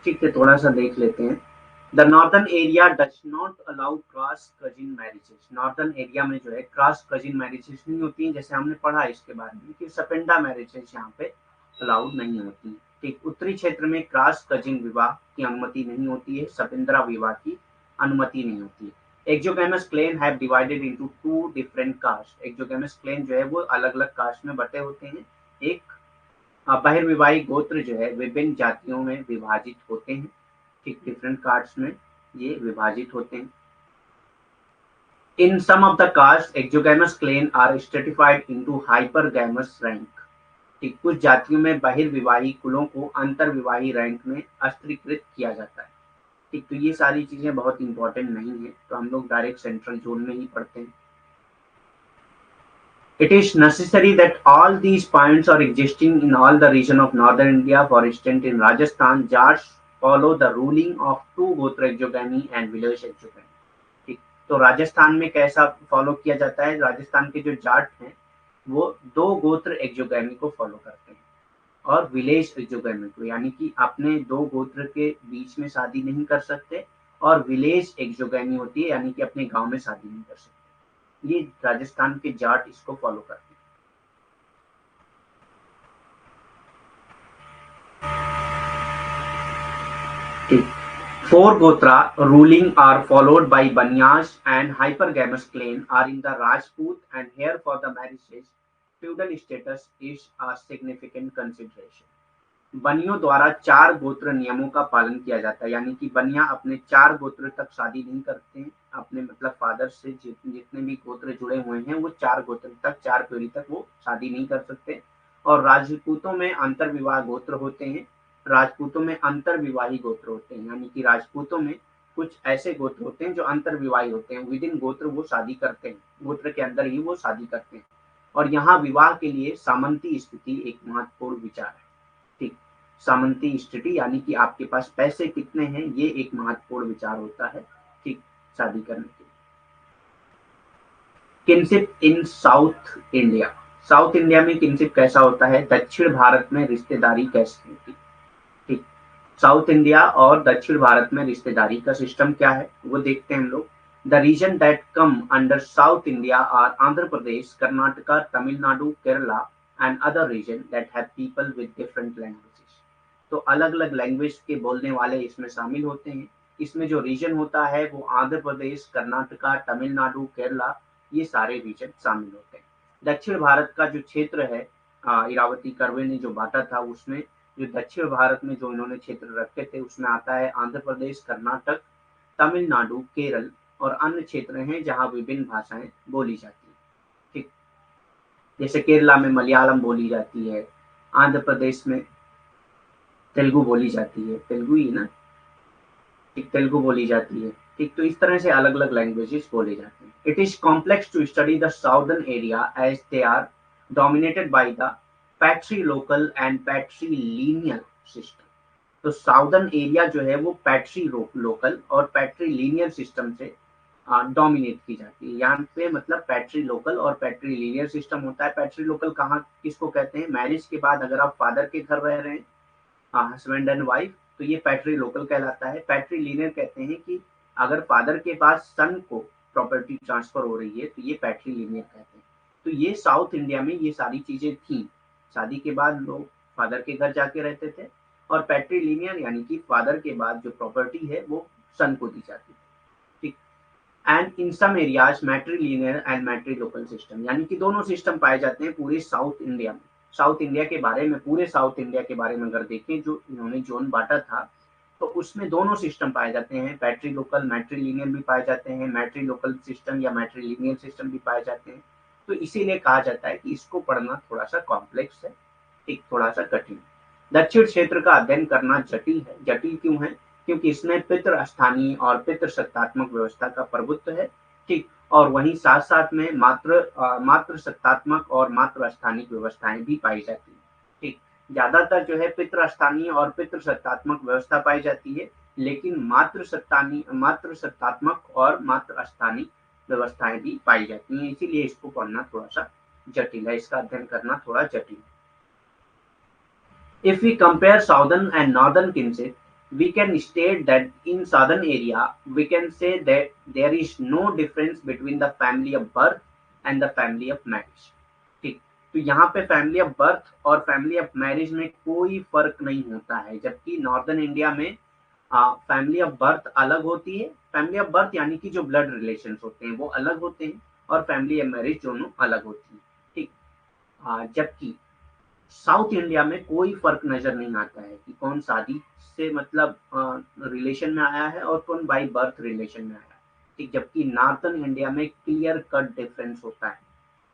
ठीक है, थोड़ा सा देख लेते हैं। The northern area does not allow cross cousin marriages. Northern area में जो है क्रॉस कजिन मैरिजेस नहीं होती हैं, जैसे हमने पढ़ा इसके बारे में कि सपेंडा मैरिजेस यहाँ पे अलाउड नहीं होती हैं। ठीक, उत्तरी क्षेत्र में क्रॉस कजिन विवाह की अनुमति नहीं होती है, सपेंद्रा विवाह की अनुमति नहीं होती है। Exogamous clan have divided into two different caste. Exogamous clan जो है वो अलग अलग कास्ट में बटे होते हैं। एक बहिर्विवाही गोत्र जो है विभिन्न जातियों में विभाजित होते हैं। ठीक, डिफरेंट कास्ट्स में ये विभाजित होते हैं। In some of the caste exogamous clan are stratified into hypergamous rank. ठीक, कुछ जातियों में बहिर्विवाही कुलों को अंतर्विवाही रैंक में स्तरीकृत किया जाता है। ठीक, तो ये सारी चीजें बहुत इंपॉर्टेंट नहीं है, तो हम लोग डायरेक्ट सेंट्रल जोन में ही पढ़ते हैं। It is necessary that all these points are existing in all the region of northern India. For instance, in Rajasthan, Jats follow the ruling of two Gotra exogamy and village exogamy. ठीक, तो राजस्थान में कैसा follow किया जाता है? राजस्थान के जो जाट हैं वो दो गोत्र एक्सोगेमी को फॉलो करते हैं, और विलेज एक्सोगेमी को, यानी कि अपने दो गोत्र के बीच में शादी नहीं कर सकते, और विलेज एक्सोगेमी होती है यानी कि अपने गांव में शादी नहीं कर सकते। ये राजस्थान के जाट इसको फॉलो करते हैं। ठीक। Four Gotra ruling are followed by Banyas and hypergamous clan are in the Rajput, and here for the marriages, feudal status is a significant consideration. बनियों द्वारा चार गोत्र नियमों का पालन किया जाता है, यानी कि बनिया अपने चार गोत्र तक शादी नहीं करते हैं, अपने मतलब फादर से जितने भी गोत्र जुड़े हुए हैं वो चार गोत्र तक, चार पीढ़ी तक वो शादी नहीं कर सकते। और राजपूतों में अंतर विवाह गोत्र होते हैं, राजपूतों में अंतर विवाही गोत्र होते हैं, यानी कि राजपूतों में कुछ ऐसे गोत्र होते हैं जो अंतर विवाही होते हैं, विद इन गोत्र वो शादी करते हैं, गोत्र के अंदर ही वो शादी करते हैं। और यहाँ विवाह के लिए सामंती स्थिति एक महत्वपूर्ण विचार है। ठीक। सामंती स्थिति यानी कि आपके पास पैसे कितने हैं, ये एक महत्वपूर्ण विचार होता है, ठीक, शादी करने के लिए। किनशिप इन साउथ इंडिया, साउथ इंडिया में किनशिप कैसा होता है, दक्षिण भारत में रिश्तेदारी कैसी होती है। ठीक। साउथ इंडिया और दक्षिण भारत में रिश्तेदारी का सिस्टम क्या है वो देखते हैं हम लोग। The region that come under south India are Andhra Pradesh, Karnataka, Tamil Nadu, Kerala and other region that have people with different languages. तो अलग अलग लैंग्वेज के बोलने वाले इसमें शामिल होते हैं। इसमें जो रीजन होता है वो आंध्र प्रदेश, कर्नाटका, तमिलनाडु, केरला, ये सारे रीजन शामिल होते हैं। दक्षिण भारत का जो क्षेत्र है, इरावती कर्वे ने जो बांटा था, उसमें जो दक्षिण भारत में जो इन्होंने क्षेत्र रखे थे उसमें आता है आंध्र प्रदेश, कर्नाटक, तमिलनाडु, केरल और अन्य क्षेत्र हैं जहां विभिन्न भाषाएं बोली जाती है। ठीक। जैसे केरला में मलयालम बोली जाती है, आंध्र प्रदेश में तेलुगु बोली जाती है, तेलुगु ही ना, ठीक, तेलुगु बोली जाती है। ठीक। तो इस तरह से अलग अलग लैंग्वेजेस बोले जाते हैं। It is complex to study the southern area as they are dominated by the patri local and patri linear system. तो साउदर्न एरिया जो है वो पैट्री लोकल और पैट्री लीनियर सिस्टम से डोमिनेट की जाती है। यहाँ पे मतलब पैट्री लोकल और पैट्री लीनियर सिस्टम होता है। पैट्री लोकल कहाँ किसको कहते हैं, मैरिज के बाद अगर आप फादर के घर रह रहे हैं, हस्बैंड एंड वाइफ, तो ये पैट्री लोकल कहलाता है। पैट्री लीनियर कहते हैं कि अगर फादर के पास सन को प्रॉपर्टी ट्रांसफर हो रही है तो ये पैट्री लीनियर कहते हैं। तो ये साउथ इंडिया में ये सारी चीजें थी। शादी के बाद लोग फादर के घर जाके रहते थे, और पैट्री लीनियर यानी कि फादर के बाद जो प्रॉपर्टी है वो सन को दी जाती है। ठीक। And in some areas matrilineal and matri local system, यानी कि दोनों सिस्टम पाए जाते हैं पूरे साउथ इंडिया में। साउथ इंडिया के बारे में, पूरे साउथ इंडिया के बारे में अगर देखें जो इन्होंने जोन बांटा था, तो उसमें दोनों सिस्टम पाए जाते हैं, पैट्री लोकल, मैट्रीलिनियर भी पाए जाते हैं, मैट्री लोकल सिस्टम या मैट्रीलिनियर सिस्टम भी पाए जाते हैं। तो इसीलिए कहा जाता है कि इसको पढ़ना थोड़ा सा कॉम्प्लेक्स है, एक थोड़ा सा कठिन। दक्षिण क्षेत्र का अध्ययन करना जटिल है। जटिल क्यों है, क्योंकि इसमें पितृ स्थानीय और पितृ सत्तात्मक व्यवस्था का प्रभुत्व है। ठीक। और वहीं साथ साथ में मात्र सत्तात्मक और मात्र स्थानिक व्यवस्थाएं भी पाई जाती है। ठीक। ज्यादातर जो है पितृ स्थानीय और पितृ सत्तात्मक व्यवस्था पाई जाती है, लेकिन मात्र सत्तात्मक और मात्र स्थानिक व्यवस्थाएं भी पाई जाती हैं। इसीलिए इसको पढ़ना थोड़ा सा जटिल है, इसका अध्ययन करना थोड़ा जटिल है। If we compare southern and northern kinship, we can state that in southern area, we can say that there is no difference between the family of birth and the family of marriage. ठीक। तो यहाँ पे family of birth और family of marriage में कोई फर्क नहीं होता है, जबकि नॉर्दर्न इंडिया में फैमिली ऑफ बर्थ अलग होती है। फैमिली ऑफ बर्थ यानी कि जो ब्लड रिलेशन होते हैं वो अलग होते हैं, और फैमिली ऑफ मैरिज दोनों अलग होती है। ठीक। जबकि साउथ इंडिया में कोई फर्क नजर नहीं आता है कि कौन शादी से मतलब रिलेशन में आया है और कौन बाई बर्थ रिलेशन में आया है। ठीक। जबकि नॉर्थर्न इंडिया में क्लियर कट डिफरेंस होता है।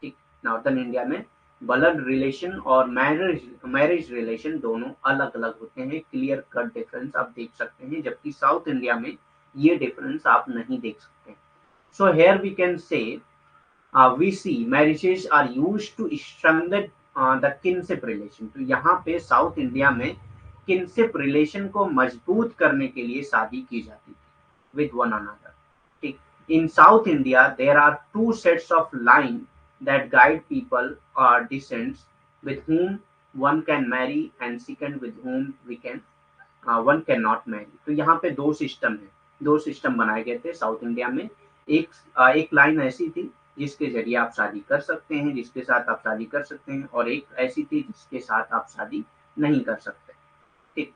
ठीक। नॉर्थर्न इंडिया में ब्लड रिलेशन और मैरिज रिलेशन दोनों अलग अलग होते हैं, क्लियर कट डिफरेंस आप देख सकते हैं, जबकि साउथ इंडिया में ये डिफरेंस आप नहीं देख सकते। So here we can say we see marriages are used to strengthen the kinship relation. तो यहाँ पे साउथ इंडिया में किनशिप रिलेशन को मजबूत करने के लिए शादी की जाती थी विद वन अनदर। ठीक। In south India there are two sets of line that guide people or descents with whom one can marry and second with whom we can one can not marry. तो यहाँ पे दो system है, दो system बनाए गए थे south India में। एक लाइन ऐसी थी जिसके जरिए आप शादी कर सकते हैं, जिसके साथ आप शादी कर सकते हैं, और एक ऐसी थी जिसके साथ आप शादी नहीं कर सकते। ठीक,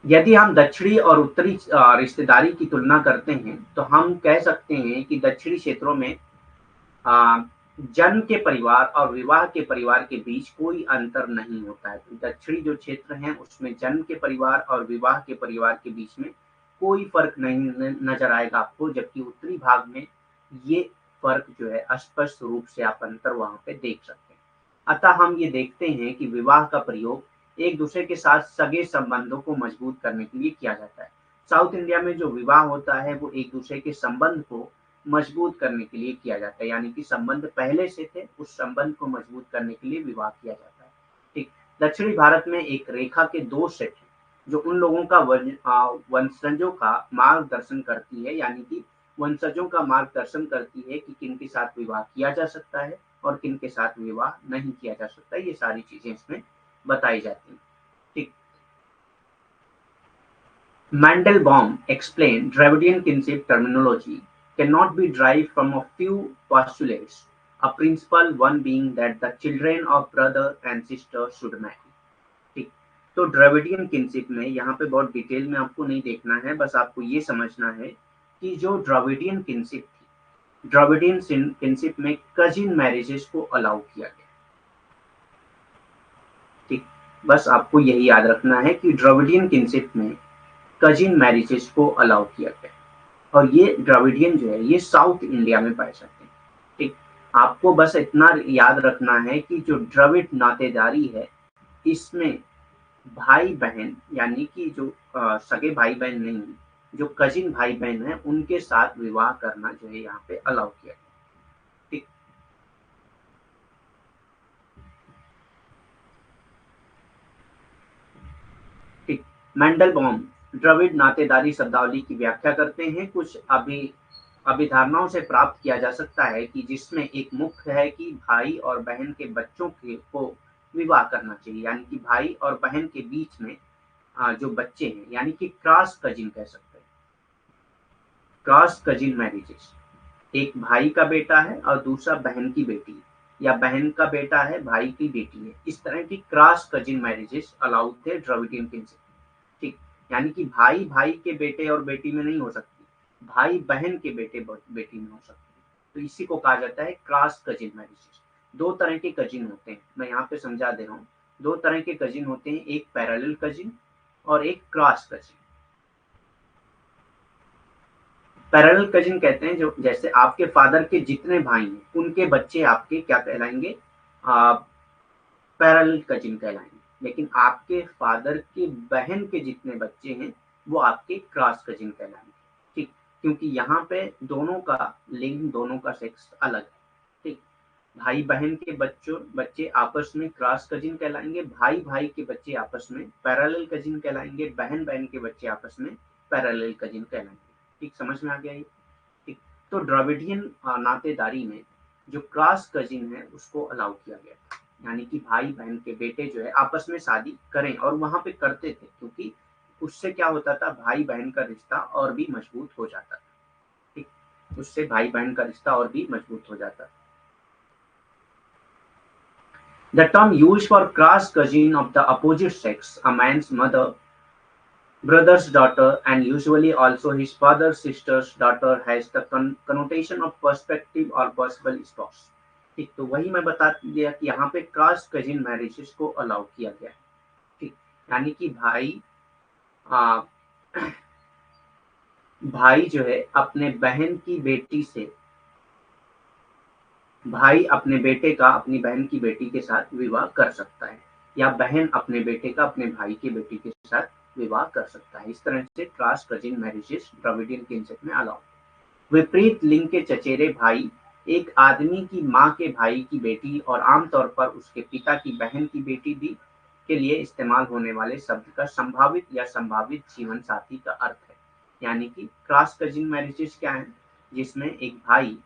यदि हम दक्षिणी और उत्तरी रिश्तेदारी की तुलना करते हैं तो हम कह सकते हैं कि दक्षिणी क्षेत्रों में आ, जन्म के परिवार और विवाह के परिवार के बीच कोई अंतर नहीं होता है। तो दक्षिणी जो क्षेत्र है उसमें जन्म के परिवार और विवाह के परिवार के बीच में कोई फर्क नहीं नजर आएगा आपको, जबकि उत्तरी भाग में ये फर्क जो है स्पष्ट रूप से आप अंतर वहां पे देख सकते हैं। अतः हम ये देखते हैं कि विवाह का प्रयोग एक दूसरे के साथ सगे संबंधों को मजबूत करने के लिए किया जाता है। साउथ इंडिया में जो विवाह होता है वो एक दूसरे के संबंध को मजबूत करने के लिए किया जाता है, यानी कि संबंध पहले से थे, उस संबंध को मजबूत करने के लिए विवाह किया जाता है। ठीक, दक्षिणी भारत में एक रेखा के दो सेट हैं जो उन लोगों का वंशजों का मार्गदर्शन करती है, यानी कि वंशजों का मार्गदर्शन करती है कि किन के साथ विवाह किया जा सकता है और किन के साथ विवाह नहीं किया जा सकता। ये सारी चीजें इसमें बताई जाती हैं। ठीक, Mandelbaum explained Dravidian kinship terminology cannot be derived from a few postulates, a principal one being that the children of brother and sister should marry। ठीक, तो ड्राविडियन किनशिप में यहाँ पे बहुत डिटेल में आपको नहीं देखना है, बस आपको ये समझना है कि जो ड्राविडियन किनशिप थी, ड्राविडियन किनशिप में कजिन मैरिजेस को अलाउ किया गया। ठीक, बस आपको यही याद रखना है कि ड्राविडियन किनशिप में कजिन मैरिजेस को अलाउ किया गया, और ये ड्राविडियन जो है ये साउथ इंडिया में पाए जाते हैं। ठीक, आपको बस इतना याद रखना है कि जो द्रविड़ नातेदारी है इसमें भाई बहन, यानी कि जो सगे भाई बहन नहीं, जो कजिन भाई बहन है उनके साथ विवाह करना जो है यहाँ पे अलाउ किया गया। ठीक, ठीक, मेंडलबॉम द्रविड़ नातेदारी शब्दावली की व्याख्या करते हैं। कुछ अभिधारणाओं से प्राप्त किया जा सकता है कि जिसमें एक मुख्य है कि भाई और बहन के बच्चों को विवाह करना चाहिए, यानी कि भाई और बहन के बीच में जो बच्चे हैं, यानी कि क्रॉस कजिन कह सकते हैं, क्रॉस कजिन मैरिजेस। एक भाई का बेटा है और दूसरा बहन की बेटी है, या बहन का बेटा है भाई की बेटी है, इस तरह की क्रॉस कजिन मैरिजेस अलाउड थे द्रविडियन किनशिप। ठीक, यानी कि भाई भाई के बेटे और बेटी में नहीं हो सकती, भाई बहन के बेटे बेटी में हो सकती, तो इसी को कहा जाता है क्रॉस कजिन मैरिजेस। दो तरह के कजिन होते हैं, मैं यहाँ पे समझा दे रहा हूँ। दो तरह के कजिन होते हैं, एक पैरेलल कजिन और एक क्रॉस कजिन। पैरेलल कजिन कहते हैं जो जैसे आपके फादर के जितने भाई हैं उनके बच्चे आपके क्या कहलाएंगे, पैरेलल कजिन कहलाएंगे, लेकिन आपके फादर के बहन के जितने बच्चे हैं वो आपके क्रॉस कजिन कहलाएंगे। ठीक, क्योंकि यहाँ पे दोनों का लिंग, दोनों का सेक्स अलग है। ठीक, भाई बहन के बच्चे आपस में क्रॉस कजिन कहलाएंगे, भाई भाई के बच्चे आपस में पैरेलल कजिन कहलाएंगे, बहन बहन के बच्चे आपस में पैरेलल कजिन कहलाएंगे। ठीक, समझ में आ गया ये। ठीक, तो द्रविडियन नातेदारी में जो क्रॉस कजिन है उसको अलाउ किया गया, यानी कि भाई बहन के बेटे जो है आपस में शादी करें, और वहां पे करते थे क्योंकि उससे क्या होता था, भाई बहन का रिश्ता और भी मजबूत हो जाता था। ठीक, उससे भाई बहन का रिश्ता और भी मजबूत हो जाता था। The term used for cross cousin of the opposite sex, a man's mother, brother's daughter, and usually also his father's sister's daughter, has the connotation of prospective or possible spouse। ठीक, तो वही मैं बता दिया कि यहाँ पे क्रॉस कजिन मैरिजेस को अलाउ किया गया है। ठीक, यानी कि भाई जो है अपने बहन की बेटी से, भाई अपने बेटे का अपनी बहन की बेटी के साथ विवाह कर सकता है, या बहन अपने बेटे का अपने भाई की बेटी के साथ विवाह कर सकता है। इस तरह से cross cousin marriages Dravidian kinship में अलाउ। विपरीत लिंग के चचेरे भाई एक आदमी की माँ के भाई की बेटी और आमतौर पर उसके पिता की बहन की बेटी भी के लिए इस्तेमाल होने वाले शब्द का संभावित या संभावित जीवन साथी का अर्थ है। यानी कि क्रॉस कजिन मैरिजेस क्या है, जिसमें एक भाई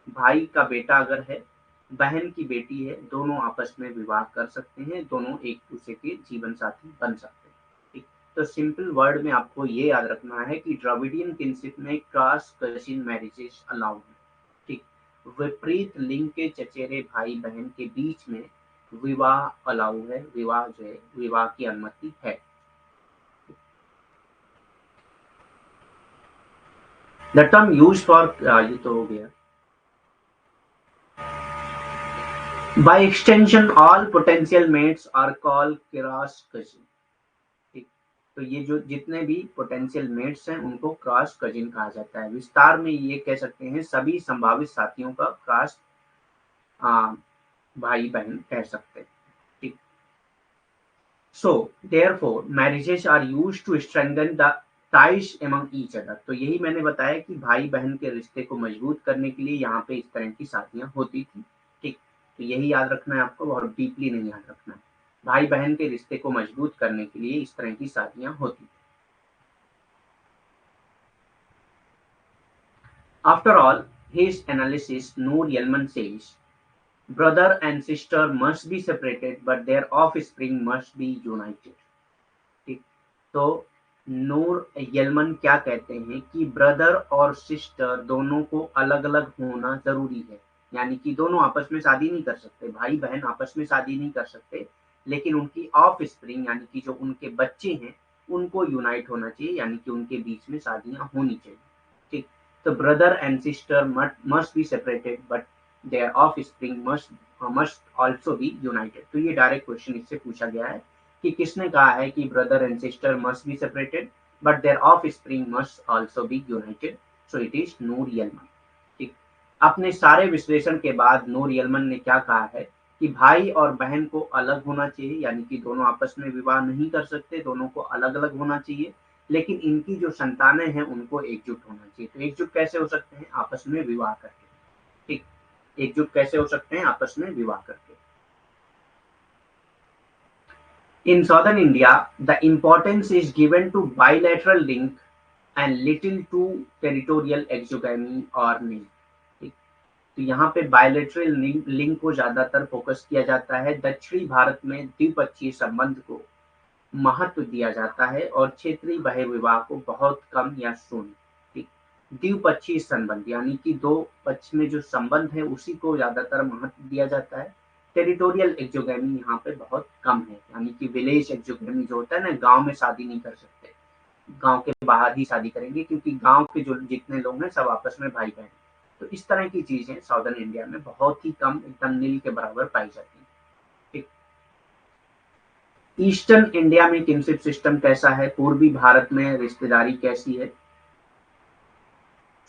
भाई का बेटा अगर है, बहन की बेटी है, दोनों आपस में विवाह कर सकते हैं, दोनों एक दूसरे के जीवन साथी बन सकते हैं। ठीक, तो सिंपल वर्ड में आपको ये याद रखना है कि द्रविडियन किनशिप में क्रॉस कजिन मैरिजेस अलाउड है। ठीक, विपरीत लिंग के चचेरे भाई बहन के बीच में विवाह अलाउ है, विवाह जो है, विवाह की अनुमति है। द टर्म यूज फॉर, ये तो हो गया। By extension all potential mates are called cross cousin. ठीक, तो ये जो जितने भी पोटेंशियल मेट्स हैं उनको क्रॉस कजिन कहा जाता है। विस्तार में ये कह सकते हैं सभी संभावित साथियों का क्रॉस भाई बहन कह सकते हैं। ठीक, so therefore marriages are used to strengthen the ties among each other. तो यही मैंने बताया कि भाई बहन के रिश्ते को मजबूत करने के लिए यहाँ पे इस तरह की शादियां होती थी। ठीक, तो यही याद रखना है आपको, बहुत डीपली नहीं याद रखना है। भाई बहन के रिश्ते को मजबूत करने के लिए इस तरह की शादियां होती थी। After all, his analysis, Noor Yelman says, brother and sister must be separated, but their offspring must be united. ठीक, तो नूर यलमन क्या कहते हैं कि ब्रदर और सिस्टर दोनों को अलग अलग होना जरूरी है, यानी कि दोनों आपस में शादी नहीं कर सकते, भाई बहन आपस में शादी नहीं कर सकते, लेकिन उनकी ऑफ स्प्रिंग यानी कि जो उनके बच्चे हैं उनको यूनाइट होना चाहिए, यानी कि उनके बीच में शादियां होनी चाहिए। ठीक, तो brother and sister must be separated but their offspring must also be united. तो ये डायरेक्ट क्वेश्चन इससे पूछा गया है कि किसने कहा है कि brother and sister must be separated but their offspring must also be united. So it is Nur Yalman. ठीक, अपने सारे विश्लेषण के बाद नूर यलमन ने क्या कहा है कि भाई और बहन को अलग होना चाहिए, यानी कि दोनों आपस में विवाह नहीं कर सकते, दोनों को अलग अलग होना चाहिए, लेकिन इनकी जो संतानें हैं उनको एकजुट होना चाहिए। तो एकजुट कैसे हो सकते हैं? आपस में विवाह करके। ठीक, एकजुट कैसे हो सकते हैं? आपस में विवाह करके। In southern India, the importance is given to bilateral link and little to territorial exogamy or link। ठीक, तो यहाँ पे बायलैटरल लिंक को ज्यादातर फोकस किया जाता है। दक्षिणी भारत में द्विपक्षीय संबंध को महत्व दिया जाता है और क्षेत्रीय बहिर्विवाह को बहुत कम या शून्य। ठीक, द्विपक्षीय संबंध यानी कि दो पक्ष में जो संबंध है उसी को ज्यादातर महत्व दिया जाता है। टेरिटोरियल एक्सोगेमी यहाँ पे बहुत कम है, यानी कि विलेज एक्सोगेमी जो होता है ना, गांव में शादी नहीं कर सकते, गांव के बाहर ही शादी करेंगे, क्योंकि गांव के जो जितने लोग हैं सब आपस में भाई बहन। तो इस तरह की चीजें साउदर्न इंडिया में बहुत ही कम, एकदम नील के बराबर पाई जाती है। ठीक, ईस्टर्न इंडिया में किनशिप सिस्टम कैसा है? पूर्वी भारत में रिश्तेदारी कैसी है?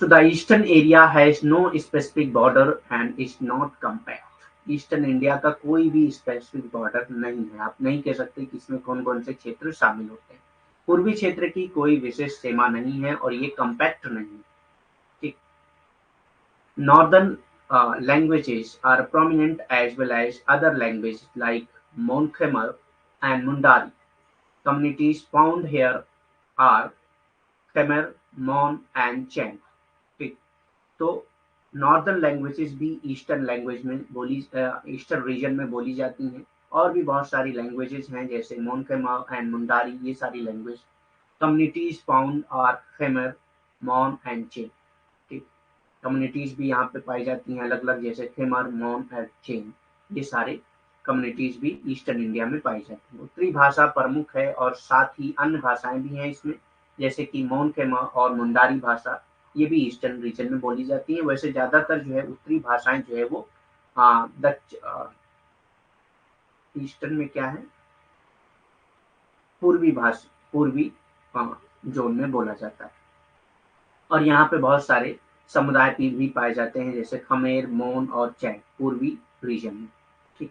So the eastern area has no specific border and is not compact। Eastern India का कोई भी स्पेसिफिक बॉर्डर नहीं है, आप नहीं कह सकते कि इसमें कौन कौन से क्षेत्र शामिल होते हैं। पूर्वी क्षेत्र की कोई विशेष सीमा नहीं है और ये कंपैक्ट नहीं है। ठीक, northern languages are prominent as well as other languages like Mon Khmer and Mundari। Communities found here are Khmer, Mon and Chang। ठीक, तो नॉर्दर्न लैंग्वेजेस भी ईस्टर्न लैंग्वेज में बोली, ईस्टर्न रीजन में बोली जाती हैं। और भी बहुत सारी लैंग्वेजेस हैं जैसे मोनखेमा एंड मुंडारी, ये सारी language. Communities found are Khmer, Mon and चेन। ठीक, कम्युनिटीज भी यहाँ पे पाई जाती हैं अलग अलग, जैसे खेमर, मॉन एंड चेन, ये सारे कम्युनिटीज भी ईस्टर्न इंडिया में पाई जाती हैं। उत्तरी भाषा प्रमुख है और साथ ही अन्य भाषाएं भी हैं इसमें, जैसे कि मोनखेमा और मुंडारी भाषा, ये भी ईस्टर्न रीजन में बोली जाती है। वैसे ज्यादातर जो है उत्तरी भाषाएं जो है वो ईस्टर्न में क्या है, पूर्वी भाषा, पूर्वी जोन में बोला जाता है। और यहाँ पे बहुत सारे समुदाय भी पाए जाते हैं जैसे खमेर, मोन और चैन, पूर्वी रीजन में। ठीक,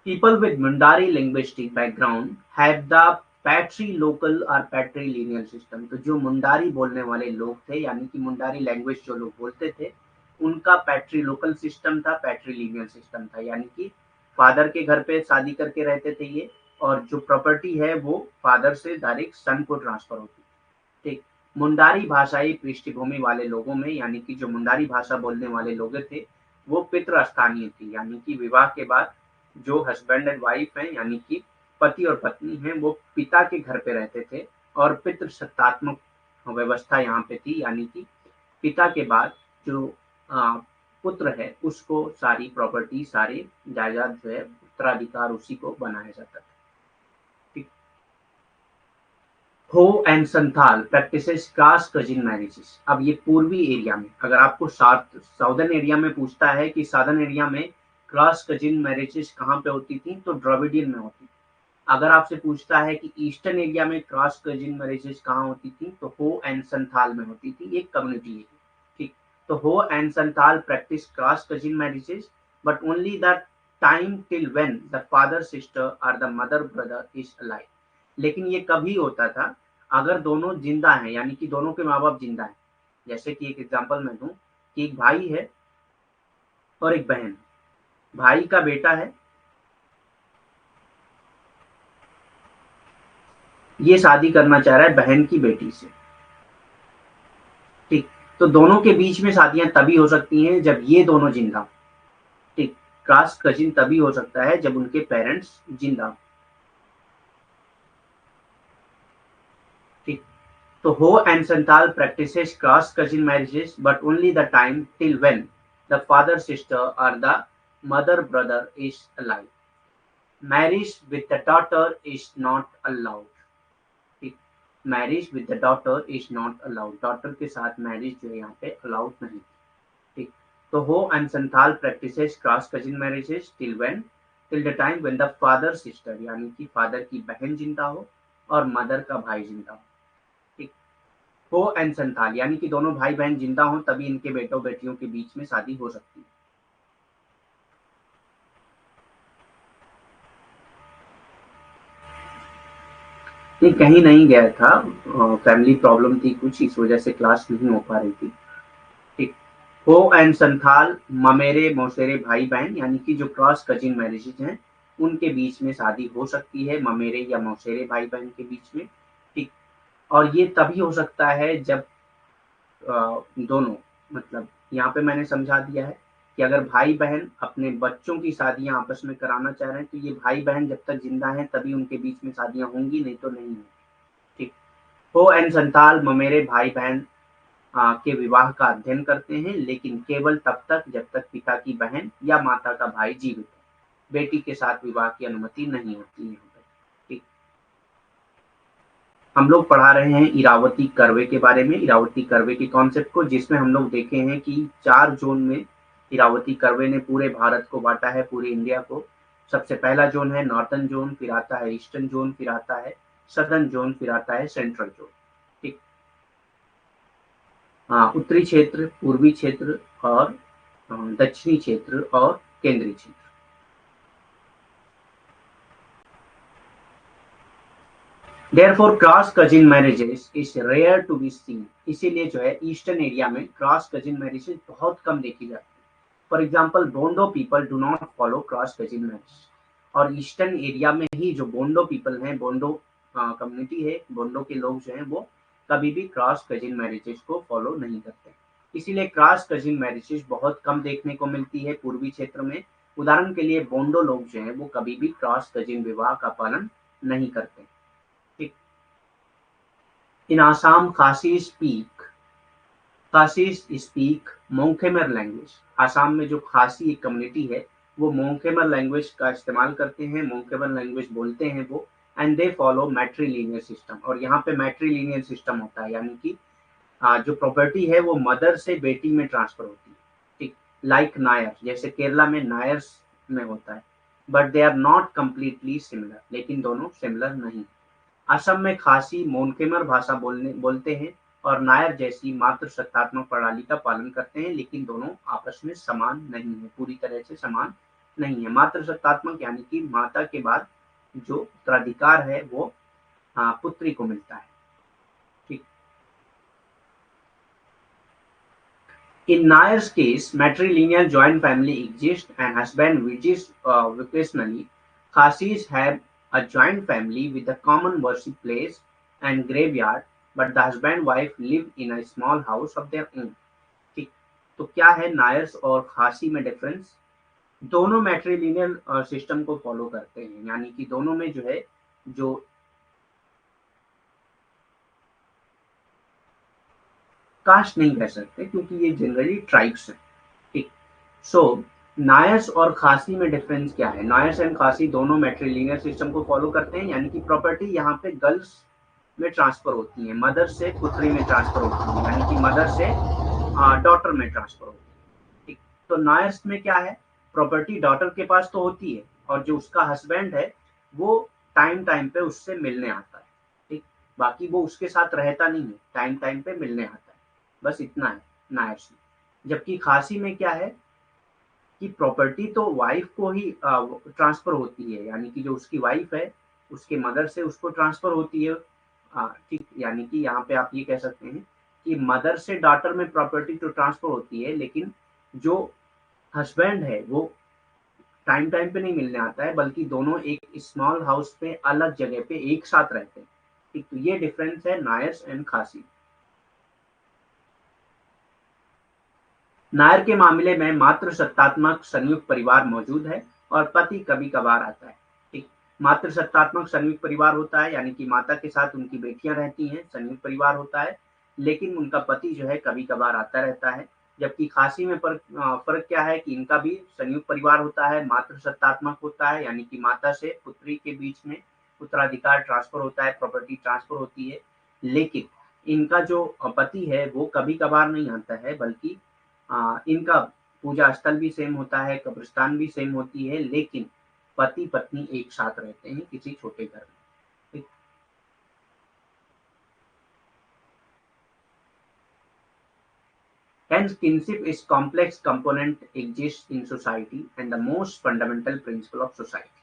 people with Mundari linguistic background have the patrilocal और patrilineal system। तो जो मुंडारी बोलने वाले लोग थे, यानी कि मुंडारी लैंग्वेज जो लोग बोलते थे, उनका पैट्रीलोकल सिस्टम था, पैट्रीलिनियल सिस्टम था, यानी कि फादर के घर पे शादी करके रहते थे ये, और जो प्रॉपर्टी है वो फादर से डायरेक्ट सन को ट्रांसफर होती। ठीक, मुंडारी भाषाई पृष्ठभूमि वाले लोगों में, यानी कि जो मुंडारी भाषा बोलने वाले लोग थे, वो पितृस्थानीय थी, यानी कि विवाह के बाद जो हस्बैंड एंड वाइफ हैं, यानी कि पति और पत्नी हैं, वो पिता के घर पे रहते थे और पितृसत्तात्मक व्यवस्था यहाँ पे थी, यानी कि पिता के बाद जो अ, पुत्र है उसको सारी प्रॉपर्टी, सारे जायदाद जो है उत्तराधिकार उसी को बनाया जाता था। ठीक। हो एंड संथाल प्रैक्टिसेस कास्ट कजिन मैरिजेस। अब ये पूर्वी एरिया में, अगर आपको साउदर्न एरिया में पूछता है कि साउदर्न एरिया में क्रॉस कजिन मैरिजेस कहाँ पे होती थी, तो द्रविडियन में होती थी। अगर आपसे पूछता है कि ईस्टर्न एरिया में क्रॉस कजिन मैरिजेस कहाँ होती थी, तो हो एंड संथाल में होती थी, एक कम्युनिटी है। ठीक। तो Ho and Santhal practice cross cousin marriages but only the time till when the father sister और the mother brother is alive. लेकिन ये कभी होता था अगर दोनों जिंदा हैं, यानी कि दोनों के माँ बाप जिंदा हैं। जैसे कि एक एग्जांपल मैं दूं कि एक भाई है और एक बहन। भाई का बेटा है, ये शादी करना चाह रहा है बहन की बेटी से। ठीक। तो दोनों के बीच में शादियां तभी हो सकती हैं जब ये दोनों जिंदा हो। ठीक। क्रॉस कजिन तभी हो सकता है जब उनके पेरेंट्स जिंदा हो। ठीक। तो Ho and Santal practices cross cousin marriages but only the time till when the father sister or the mother brother is alive. Marriage with the daughter is not allowed. ठीक। Marriage with the daughter is not allowed, daughter के साथ marriage जो है यहाँ पे allowed नहीं। ठीक। तो Ho and Santhal practices cross cousin marriages till the time when the father sister, यानी कि फादर की बहन जिंदा हो और मदर का भाई जिंदा हो। ठीक। हो एंड संथाल यानी कि दोनों भाई बहन जिंदा हो तभी इनके बेटों बेटियों के बीच में शादी हो सकती है। ये कहीं नहीं गया था, फैमिली प्रॉब्लम थी कुछ, इस वजह से क्लास नहीं हो पा रही थी। ठीक। हो एंड संथाल ममेरे मौसेरे भाई बहन, यानी कि जो क्रॉस कजिन मैरिजेज हैं उनके बीच में शादी हो सकती है, ममेरे या मौसेरे भाई बहन के बीच में। ठीक। और ये तभी हो सकता है जब दोनों, मतलब यहाँ पे मैंने समझा दिया है कि अगर भाई बहन अपने बच्चों की शादियां आपस में कराना चाह रहे हैं तो ये भाई बहन जब तक जिंदा हैं तभी उनके बीच में शादियां होंगी, नहीं तो नहीं होंगी। ठीक। हो एंड संताल ममेरे भाई बहन के विवाह का अध्ययन करते हैं, लेकिन केवल तब तक जब तक पिता की बहन या माता का भाई जीवित है। बेटी के साथ विवाह की अनुमति नहीं होती है। ठीक। हम लोग पढ़ा रहे हैं इरावती कर्वे के बारे में, इरावती कर्वे के कॉन्सेप्ट को, जिसमें हम लोग देखे हैं कि 4 जोन में इरावती कर्वे ने पूरे भारत को बांटा है, पूरे इंडिया को। सबसे पहला जोन है नॉर्थन जोन, फिर आता है ईस्टर्न जोन, फिर आता है सदर्न जोन, फिर आता है सेंट्रल जोन। ठीक। हाँ, उत्तरी क्षेत्र, पूर्वी क्षेत्र और दक्षिणी क्षेत्र और केंद्रीय क्षेत्र। Therefore, cross cousin marriages is rare to be seen. इसीलिए जो है ईस्टर्न एरिया में क्रॉस कजिन मैरिजेस बहुत कम देखी जाती है। For example बोंडो people do not follow cross cousin marriage. और ईस्टर्न एरिया में ही जो बोंडो पीपल हैं, बोंडो कम्युनिटी है, बोंडो के लोग जो हैं वो कभी भी क्रॉस कजिन मैरिजेस को फॉलो नहीं करते। इसीलिए क्रॉस कजिन मैरिजेस बहुत कम देखने को मिलती है पूर्वी क्षेत्र में। उदाहरण के लिए बोंडो लोग जो हैं वो कभी भी क्रॉस कजिन विवाह का पालन नहीं करते। In Assam, Khasis speak Mon Khmer language. Assam में जो खासी एक कम्युनिटी है वो मोंखेमर लैंग्वेज का इस्तेमाल करते हैं, मोंखेमर लैंग्वेज बोलते हैं वो। एंड दे फॉलो मैट्रीलिनियर सिस्टम, और यहाँ पे मैट्रीलिनियर सिस्टम होता है, यानी कि जो प्रॉपर्टी है वो मदर से बेटी में ट्रांसफर होती है। ठीक। लाइक नायर, जैसे केरला में नायर्स में होता है, but they are not completely similar, लेकिन दोनों सिमिलर नहीं। असम में खासी मोनकेमर भाषा बोलते हैं और नायर जैसी मातृसत्तात्मक प्रणाली का पालन करते हैं, लेकिन दोनों आपस में समान नहीं है, पूरी तरह से समान नहीं है। मातृसत्तात्मक यानी कि माता के बाद जो उत्तराधिकार है वो पुत्री को मिलता है। ठीक। In Nair's case, matrilineal joint family exists and husband wishes vocationally. Khasis have a joint family with a common worship place and graveyard. But the husband wife live in a small house of their own. ठीक, तो क्या है नायर्स और खासी में difference? दोनों मैट्रिलिनियल system को follow करते हैं, यानी कि दोनों में जो है जो कास्ट नहीं कह सकते क्योंकि ये जनरली ट्राइब्स हैं। ठीक, सो नायर्स और खासी में डिफरेंस क्या है? नायर्स एंड खासी दोनों मैट्रिलिनियल सिस्टम को फॉलो करते हैं, यानी कि प्रॉपर्टी यहाँ पे गर्ल्स में ट्रांसफर होती है, मदर से पुत्री में ट्रांसफर होती है, यानी कि मदर से डॉटर में ट्रांसफर होती है। ठीक, तो नायर्स में क्या है, प्रॉपर्टी डॉटर के पास तो होती है और जो उसका हस्बैंड है वो टाइम टाइम पे उससे मिलने आता है। ठीक, बाकी वो उसके साथ रहता नहीं है, टाइम टाइम पे मिलने आता है, बस इतना है नायर्स में। जबकि खासी में क्या है कि प्रॉपर्टी तो वाइफ को ही ट्रांसफर होती है, यानी कि जो उसकी वाइफ है उसके मदर से उसको ट्रांसफर होती है। ठीक, यानी कि यहाँ पे आप ये कह सकते हैं कि मदर से डॉटर में प्रॉपर्टी तो ट्रांसफर होती है, लेकिन जो हस्बैंड है वो टाइम टाइम पे नहीं मिलने आता है, बल्कि दोनों एक स्मॉल हाउस पे अलग जगह पे एक साथ रहते हैं। ठीक, तो ये डिफरेंस है नायर्स एंड खासी। नायर के मामले में मात्र सत्तात्मक संयुक्त परिवार मौजूद है और पति कभी कभार आता है। ठीक, मात्र सत्तात्मक संयुक्त परिवार होता है, यानी कि माता के साथ उनकी बेटियां रहती हैं, संयुक्त परिवार होता है, लेकिन उनका पति जो है कभी कभार आता रहता है। जबकि खासी में फर्क क्या है कि इनका भी संयुक्त परिवार होता है, मात्र सत्तात्मक होता है, यानी कि माता से पुत्री के बीच में उत्तराधिकार ट्रांसफर होता है, प्रॉपर्टी ट्रांसफर होती है, लेकिन इनका जो पति है वो कभी कभार नहीं आता है, बल्कि इनका पूजा स्थल भी सेम होता है, कब्रिस्तान भी सेम होती है, लेकिन पति पत्नी एक साथ रहते हैं किसी छोटे घर में। ठीक? Hence, kinship is complex component exists in society and the most fundamental principle of society.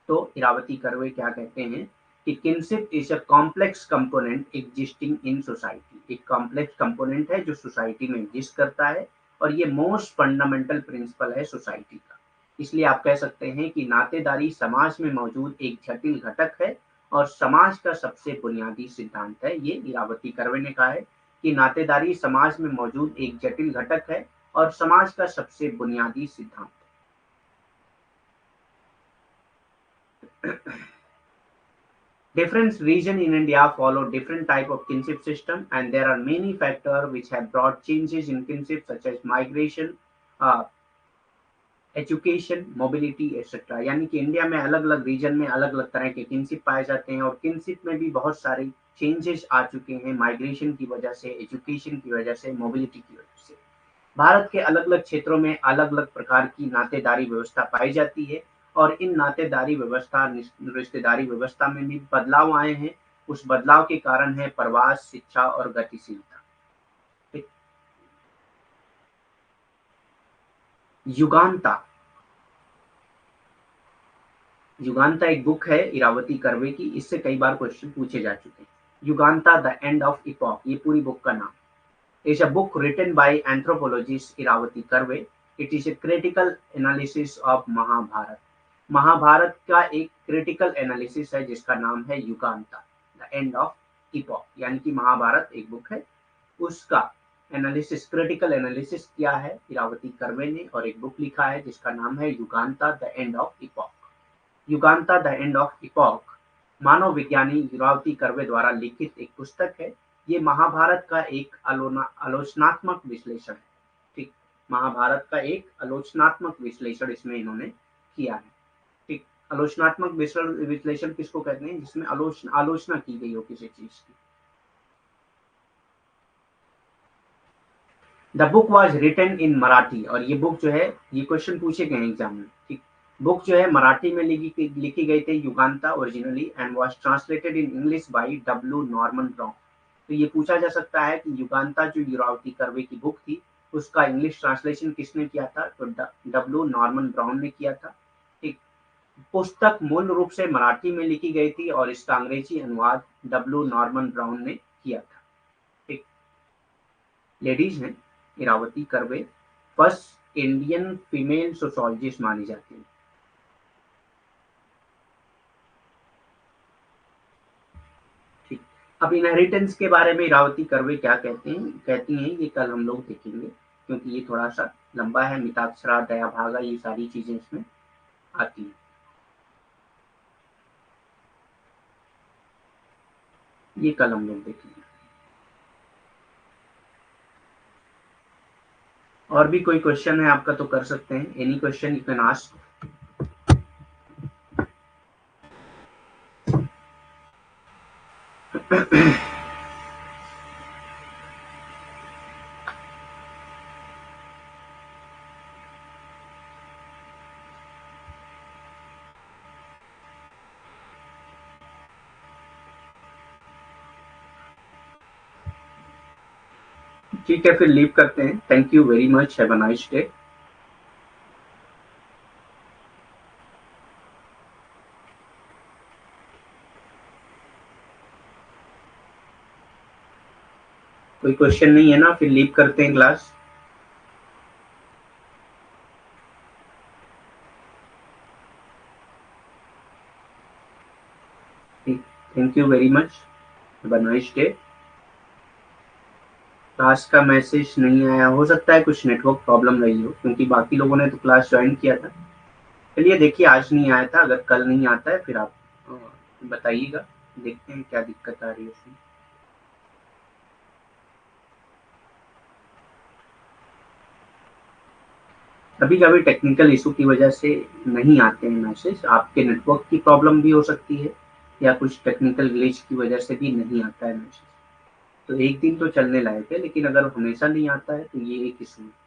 तो इरावती कर्वे क्या कहते हैं कि kinship is a complex component existing in society, एक कॉम्प्लेक्स कंपोनेंट है जो सोसाइटी में एग्जिस्ट करता है और ये मोस्ट फंडामेंटल प्रिंसिपल है सोसाइटी का। इसलिए आप कह सकते हैं कि नातेदारी समाज में मौजूद एक जटिल घटक है और समाज का सबसे बुनियादी सिद्धांत है। ये इरावती कर्वे ने कहा है कि नातेदारी समाज में मौजूद एक जटिल घटक है और समाज का सबसे बुनियादी सिद्धांत है। Different regions in India follow different type of kinship system, and there are many factors which have brought changes in kinship, such as migration, uh, education, mobility etcetera. यानी कि इंडिया में अलग अलग रीजन में अलग अलग तरह के किनशिप पाए जाते हैं और किनशिप में भी बहुत सारे चेंजेस आ चुके हैं, माइग्रेशन की वजह से, एजुकेशन की वजह से, मोबिलिटी की वजह से। भारत के अलग अलग क्षेत्रों में अलग अलग प्रकार की नातेदारी व्यवस्था पाई जाती है और इन नातेदारी व्यवस्था रिश्तेदारी व्यवस्था में भी बदलाव आए हैं। उस बदलाव के कारण है प्रवास, शिक्षा और गतिशीलता। ठीक? युगांता, युगांता एक बुक है इरावती कर्वे की, इससे कई बार क्वेश्चन पूछे जा चुके हैं। युगांता द एंड ऑफ इपॉक, ये पूरी बुक का नाम is a book written by anthropologist Iravati Karve. It is a critical analysis of Mahabharat. Mahabharat का एक क्रिटिकल एनालिसिस है जिसका नाम है Yuganta the end of epoch, यानी कि महाभारत एक बुक है, उसका एनालिसिस, क्रिटिकल एनालिसिस किया है इरावती कर्वे ने और एक बुक लिखा है जिसका नाम है Yuganta the end of epoch. Yuganta the end of epoch मानव विज्ञानी इरावती कर्वे द्वारा लिखित एक पुस्तक है। ये महाभारत का एक आलोचनात्मक विश्लेषण है। ठीक, महाभारत का एक आलोचनात्मक विश्लेषण इसमें इन्होंने किया है। ठीक, आलोचनात्मक विश्लेषण किसको कहते हैं? जिसमें आलोचना की गई हो किसी चीज की। The book was written in Marathi, और ये बुक जो है, ये क्वेश्चन पूछे गए एग्जाम में। ठीक, बुक जो है मराठी में लिखी गई थी, Yuganta originally, and was translated in English by W Norman Brown. तो ये पूछा जा सकता है कि युगांता जो इरावती कर्वे की बुक थी उसका इंग्लिश ट्रांसलेशन किसने किया था? तो डब्ल्यू नॉर्मन ब्राउन ने किया था। ठीक, पुस्तक मूल रूप से मराठी में लिखी गई थी और इसका अंग्रेजी अनुवाद डब्ल्यू नॉर्मन ब्राउन ने किया था। ठीक, लेडीज हैं Irawati Karve, first Indian female sociologist मानी जाती है। ठीक, अब इनहेरिटेंस के बारे में इरावती करवे क्या कहती हैं, ये कल हम लोग देखेंगे, क्योंकि ये थोड़ा सा लंबा है। मिताक्षरा, दया भागा, ये सारी चीजें इसमें आती हैं। ये कल हम लोग देखेंगे। और भी कोई क्वेश्चन है आपका तो कर सकते हैं। Any question you can ask. ठीक है, फिर लीव करते हैं। Thank you very much, have a nice day. कोई क्वेश्चन नहीं है ना, फिर लीव करते हैं class. Thank you very much, have a nice day. Class का मैसेज नहीं आया, हो सकता है कुछ नेटवर्क प्रॉब्लम रही हो, क्योंकि बाकी लोगों ने तो क्लास ज्वाइन किया था। चलिए देखिए, आज नहीं आया था, अगर कल नहीं आता है फिर आप बताइएगा, देखते हैं क्या दिक्कत आ रही है उसमें। कभी कभी टेक्निकल इशू की वजह से नहीं आते हैं मैसेज, आपके नेटवर्क की प्रॉब्लम भी हो सकती है, या कुछ टेक्निकल ग्लिच की वजह से भी नहीं आता है मैसेज। तो एक दिन तो चलने लायक है, लेकिन अगर हमेशा नहीं आता है तो ये एक इशू है।